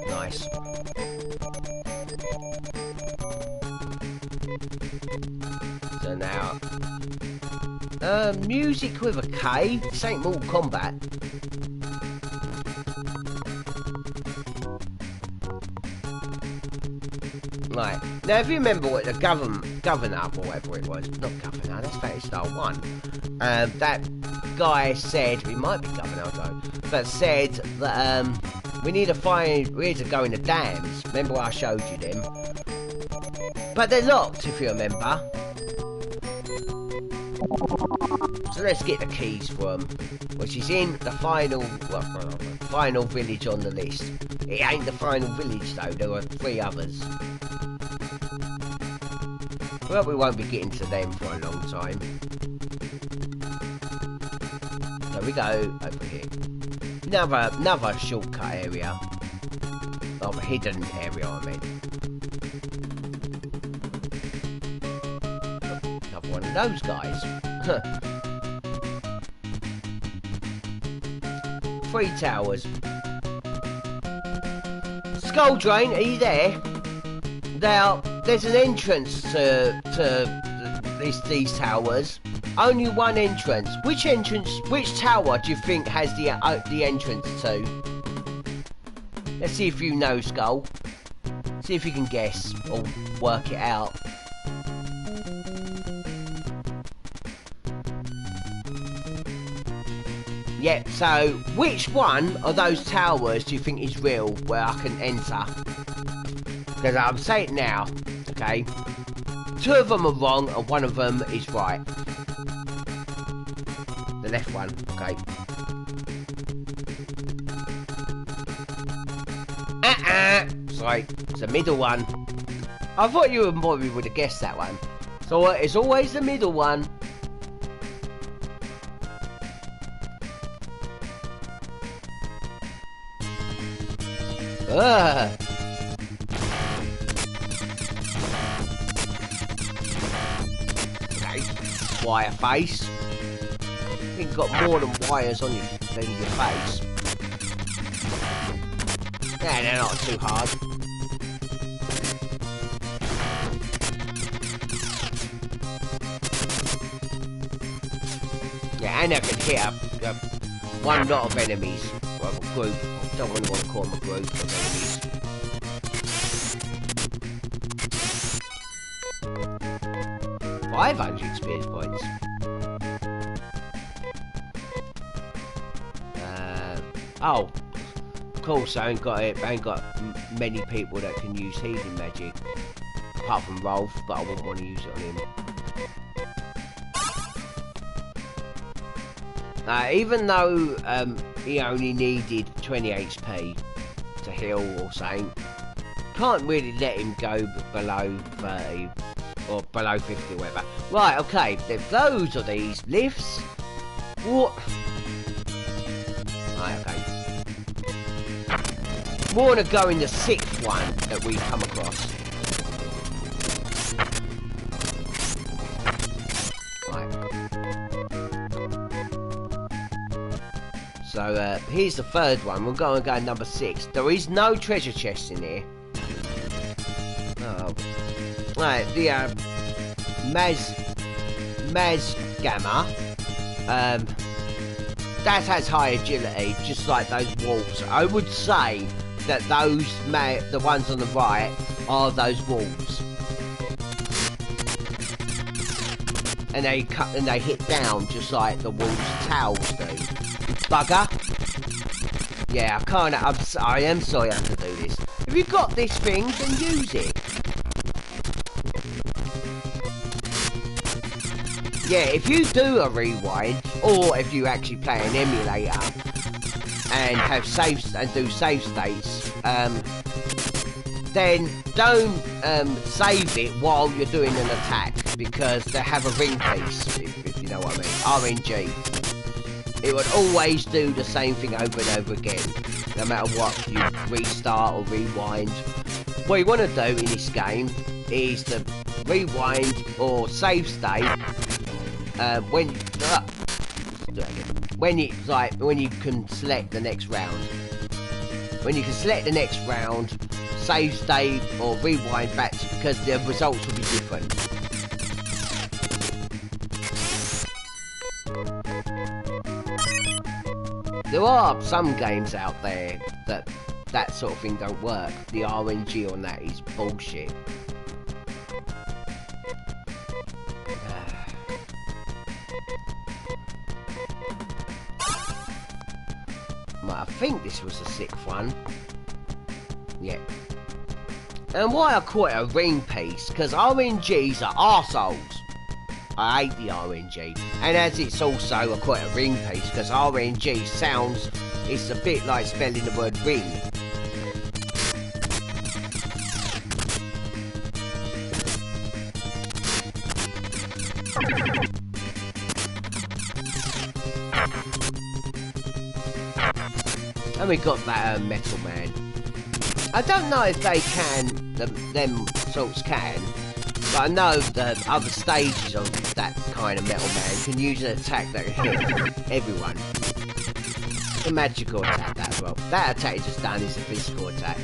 Nice. So now, music with a K. This ain't Mortal Kombat. Right. Now, if you remember what the governor, or whatever it was, not governor, that's Phantasy Star 1, that guy said, he might be governor, I don't know, but said that, we need to go in the dams. Remember I showed you them? But they're locked, if you remember. So let's get the keys for them, which is in the final, well, final village on the list. It ain't the final village though, there are 3 others. Well, we won't be getting to them for a long time. There we go, over here. Another shortcut area. Of a hidden area, I meant. Another one of those guys. 3 towers. Skull Drain, are you there? Now, there's an entrance to these towers. Only one entrance. Which tower do you think has the entrance to? Let's see if you know, Skull. See if you can guess or work it out. Yep, so which one of those towers do you think is real where I can enter? Because I'm saying it now, okay? 2 of them are wrong and 1 of them is right. The left one, okay? Sorry, it's the middle one. I thought you probably would have guessed that one. So it's always the middle one. Ugh. Okay, wire face. I think you've got more than wires on you than your face. Yeah, they're not too hard. Yeah, and I can hit one lot of enemies. Well, a group. I don't really want to call them a group of enemies. $500 experience points. Oh, of course, I ain't got many people that can use healing magic, apart from Rolf, but I wouldn't want to use it on him. Even though he only needed 20 HP to heal or something, can't really let him go below 30 or below 50 or whatever. Right, okay, those are these lifts. What? Right, okay. We want to go in the 6th one that we come across. So here's the 3rd one. We'll go and go number 6. There is no treasure chest in here. Oh. Right, the Maz Gamma. That has high agility, just like those wolves. I would say that the ones on the right are those wolves. And they hit down just like the wolves' tails do. Bugger. Yeah, I am sorry I have to do this. If you've got this thing, then use it. Yeah, if you do a rewind, or if you actually play an emulator and have saves and do save states, then don't save it while you're doing an attack, because they have a ring piece, if you know what I mean. RNG. It would always do the same thing over and over again, no matter what you restart or rewind. What you want to do in this game is to rewind or save state when you can select the next round. When you can select the next round, save state or rewind back, because the results will be different. There are some games out there that sort of thing don't work. The RNG on that is bullshit. I think this was the 6th one. Yeah. And why I call it a ring piece, because RNGs are arseholes. I hate the RNG. And as it's also, I call it a ring piece, because RNG sounds, it's a bit like spelling the word ring. And we got that Metal Man. I don't know if they can, them sorts can, but I know that other stages of that kind of Metal Man can use an attack that can hit everyone. The magical attack, that as well. That attack is just done is a physical attack.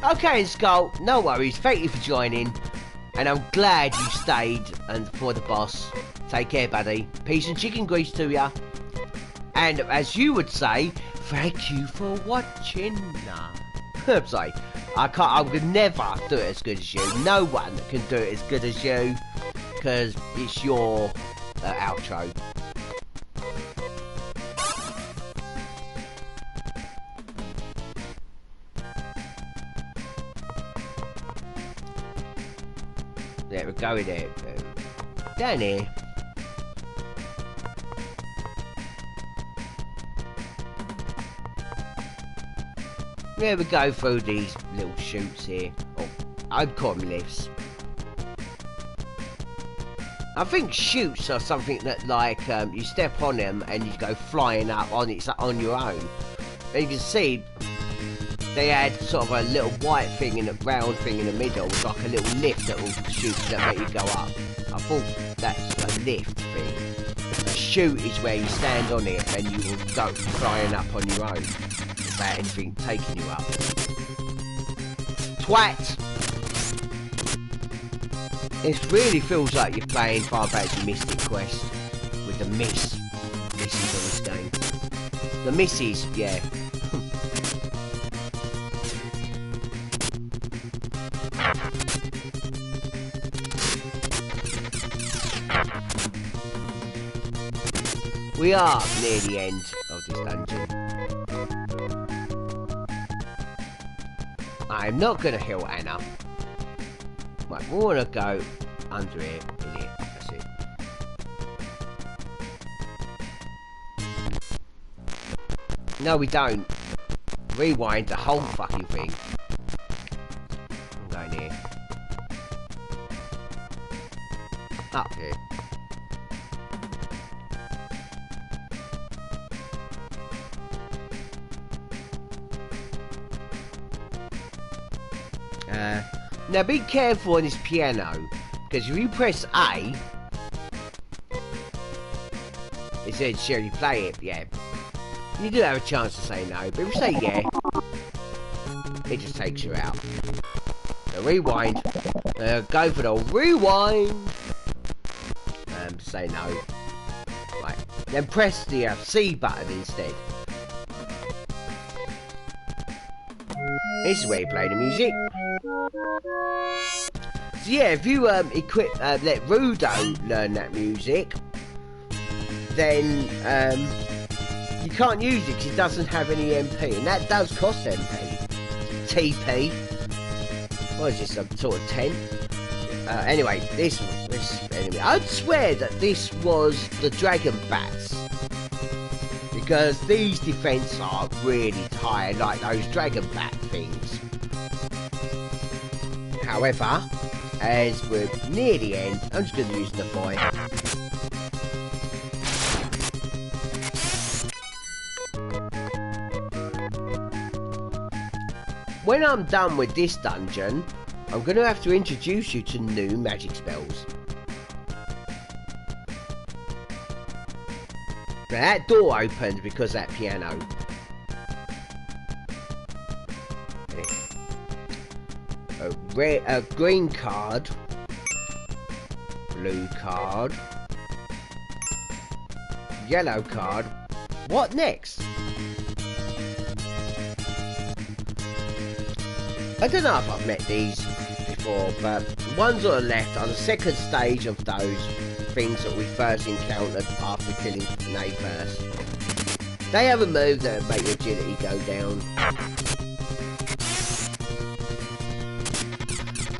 Okay, Skull, no worries, thank you for joining, and I'm glad you stayed and for the boss. Take care, buddy. Peace and chicken grease to ya. And as you would say, thank you for watching. Nah. I'm sorry, I would never do it as good as you. No one can do it as good as you, because it's your outro. There we go, there. Down here. There we go through these little chutes here. Oh, I'd call them lifts. I think chutes are something that, like, you step on them and you go flying up on your own. And you can see they had sort of a little white thing and a brown thing in the middle, with like a little lift that will shoot that make you go up. I thought that's a lift thing. A chute is where you stand on it and you will go flying up on your own without anything taking you up. Twat! It really feels like you're playing Final Fantasy Mystic Quest with the misses on this game. The misses, yeah. We are near the end of this dungeon. I'm not going to heal Anna. Right, we want to go under here, in here, that's it. No, we don't. Rewind the whole fucking thing. I'm going here. Up here. Now be careful on this piano, because if you press A, it says, shall you play it? Yeah. You do have a chance to say no, but if you say yeah, it just takes you out. So rewind. Go for the rewind. Say no. Right. Then press the C button instead. This is where you play the music. So yeah, if you let Rudo learn that music, then you can't use it because it doesn't have any MP, and that does cost MP. TP. What is this? Some sort of tent? Anyway, anyway, I'd swear that this was the Dragon Bats, because these defense are really high, like those Dragon Bat things. However, as we're near the end, I'm just going to use the boy. When I'm done with this dungeon, I'm going to have to introduce you to new magic spells. Now that door opened because of that piano. A green card, blue card, yellow card. What next? I don't know if I've met these before, but the ones on the left are the second stage of those things that we first encountered after killing Nay first. They have a move that make your agility go down.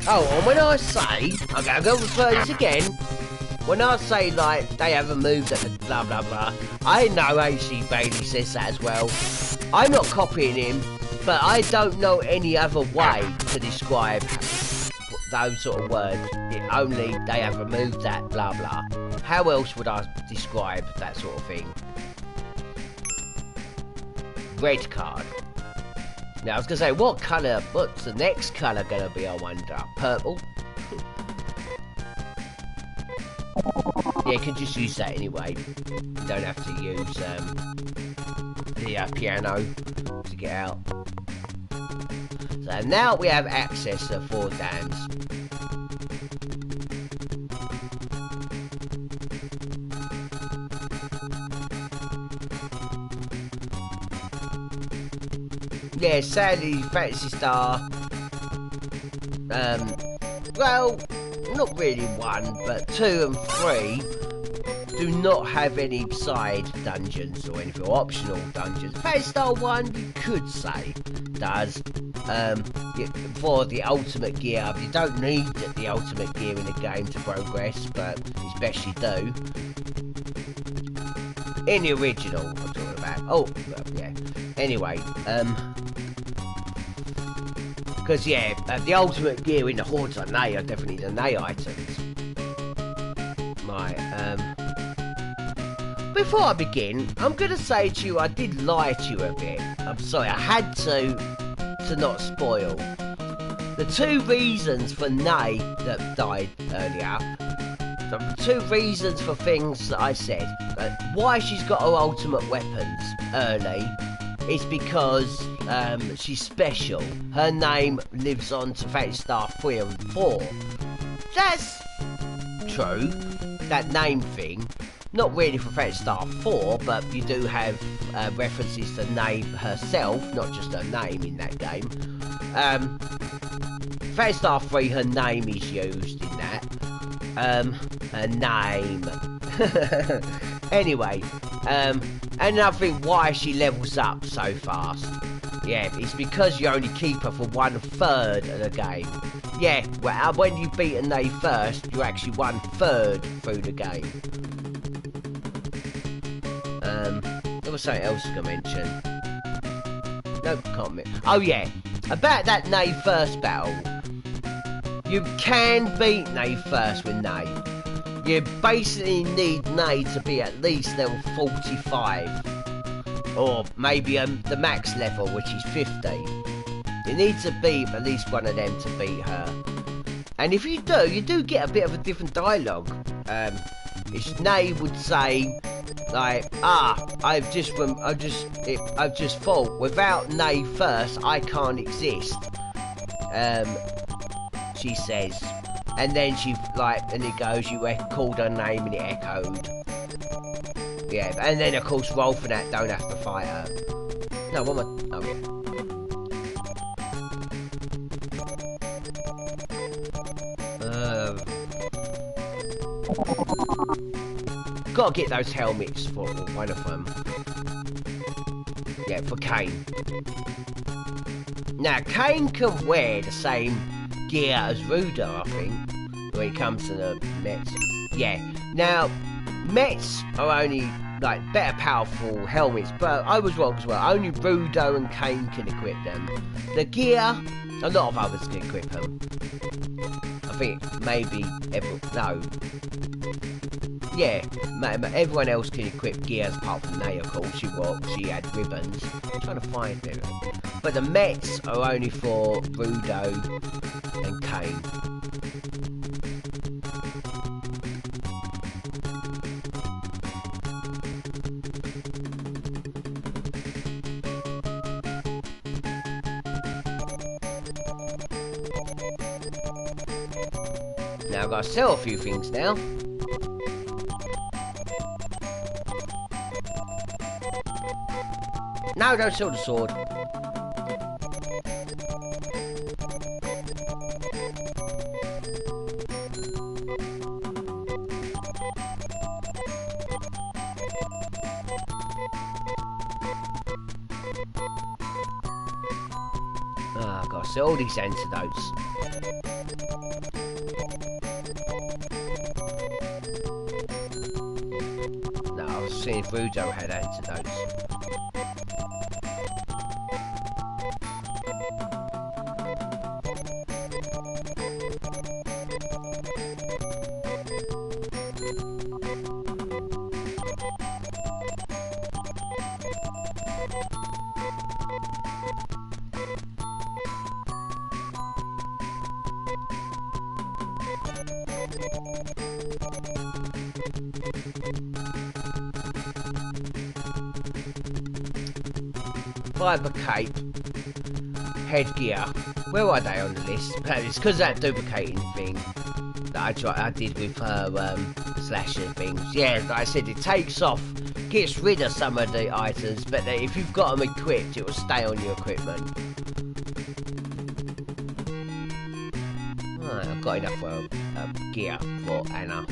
Oh, and when I say, I'm going to go refer this again, when I say, like, they have a move that blah blah blah, I know AC Bailey says that as well. I'm not copying him, but I don't know any other way to describe those sort of words. Only they have removed that blah blah. How else would I describe that sort of thing? Red card. Now I was going to say, what colour, what's the next colour going to be, I wonder? Purple? Yeah, you can just use that anyway. You don't have to use the piano to get out. So now we have access to 4 dams. Yeah, sadly, Phantasy Star, well, not really 1, but 2 and 3 do not have any side dungeons or anything, or optional dungeons. Phantasy Star 1, you could say, does, for the ultimate gear. You don't need the ultimate gear in the game to progress, but it's best you do. In the original, I'm talking about. Oh, yeah. Anyway, because, yeah, the ultimate gear in the Hordes on Nay are definitely the Nay items. Right, before I begin, I'm going to say to you, I did lie to you a bit. I'm sorry, I had to not spoil. The 2 reasons for Nay that died earlier, the 2 reasons for things that I said, why she's got her ultimate weapons early, is because she's special. Her name lives on to Phantasy Star 3 and 4. That's true, that name thing. Not really for Phantasy Star 4, but you do have references to Nay herself, not just her name in that game. Phantasy Star 3, her name is used in that. Her name. Anyway, and another thing, why she levels up so fast. Yeah, it's because you only keep her for 1/3 of the game. Yeah, well, when you beat a Nay first, you're actually 1/3 through the game. There was something else I was going to mention. Nope, can't remember. Oh yeah, about that Nay first battle. You can beat Nay first with Nay. You basically need Nay to be at least level 45. Or maybe the max level, which is 50. You need to beat at least one of them to beat her. And if you do get a bit of a different dialogue. Nay would say, like, I've just thought, without Nay first, I can't exist. She says. And then she, like, and it goes, you called her name and it echoed. Yeah, and then of course, roll for that, don't have to fight her. No, what am I, oh yeah. Gotta get those helmets for one of them. Yeah, for Kane. Now, Kane can wear the same gear as Ruda, I think, when it comes to the Mets. Yeah. Now, Mets are only, like, better powerful helmets, but I was wrong as well. Only Ruda and Kane can equip them. The gear, a lot of others can equip them. I think maybe, no. Yeah, everyone else can equip gears apart from Nay, of course. She had ribbons. I'm trying to find them. But the Mets are only for Rudo and Kane. Now I've got to sell a few things now. No, don't sell the sword. Oh, I've got to see all these antidotes. No, I was seeing if Rudo had antidotes. Fiber cape, headgear. Where are they on the list? It's because that duplicating thing that I did with her slasher things. Yeah, like I said, it takes off, gets rid of some of the items, but if you've got them equipped, it will stay on your equipment. Right, I've got enough gear for Anna.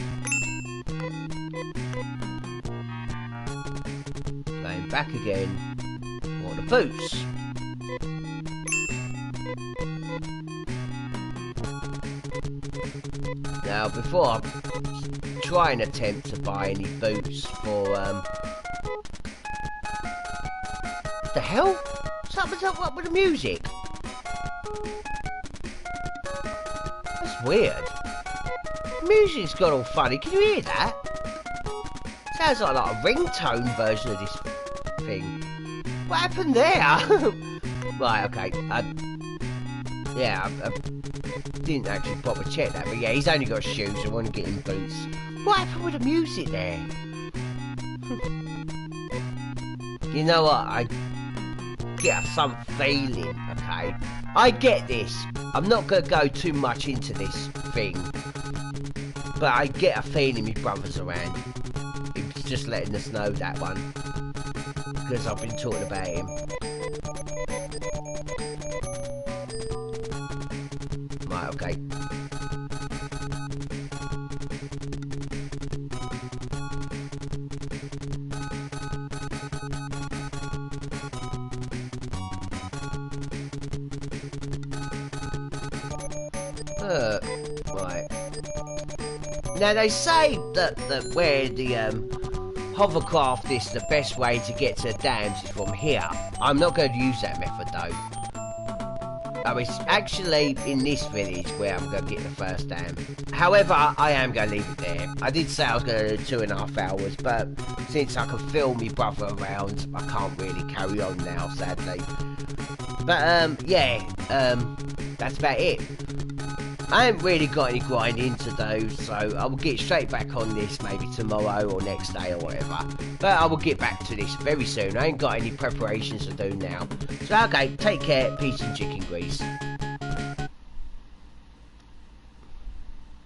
Going back again. The boots. Now, before I try and attempt to buy any boots for what the hell? What's up with the music? That's weird. The music's got all funny. Can you hear that? Sounds like a ringtone version of this thing. What happened there? Right, okay. Yeah, I didn't actually proper check that, but yeah, he's only got shoes. I want to get him boots. What happened with the music there? You know what? I get some feeling, okay? I get this. I'm not going to go too much into this thing, but I get a feeling my brother's around. He was just letting us know that one. Because I've been talking about him. Right, okay. Right. Now they say that where the hovercraft is the best way to get to the dams is from here. I'm not going to use that method though. It's actually in this village where I'm going to get the first dam. However, I am going to leave it there. I did say I was going to do 2.5 hours, but since I can feel my brother around, I can't really carry on now, sadly. But yeah, that's about it. I haven't really got any grinding to do, so I will get straight back on this maybe tomorrow or next day or whatever. But I will get back to this very soon. I ain't got any preparations to do now. So okay, take care, peace and chicken grease.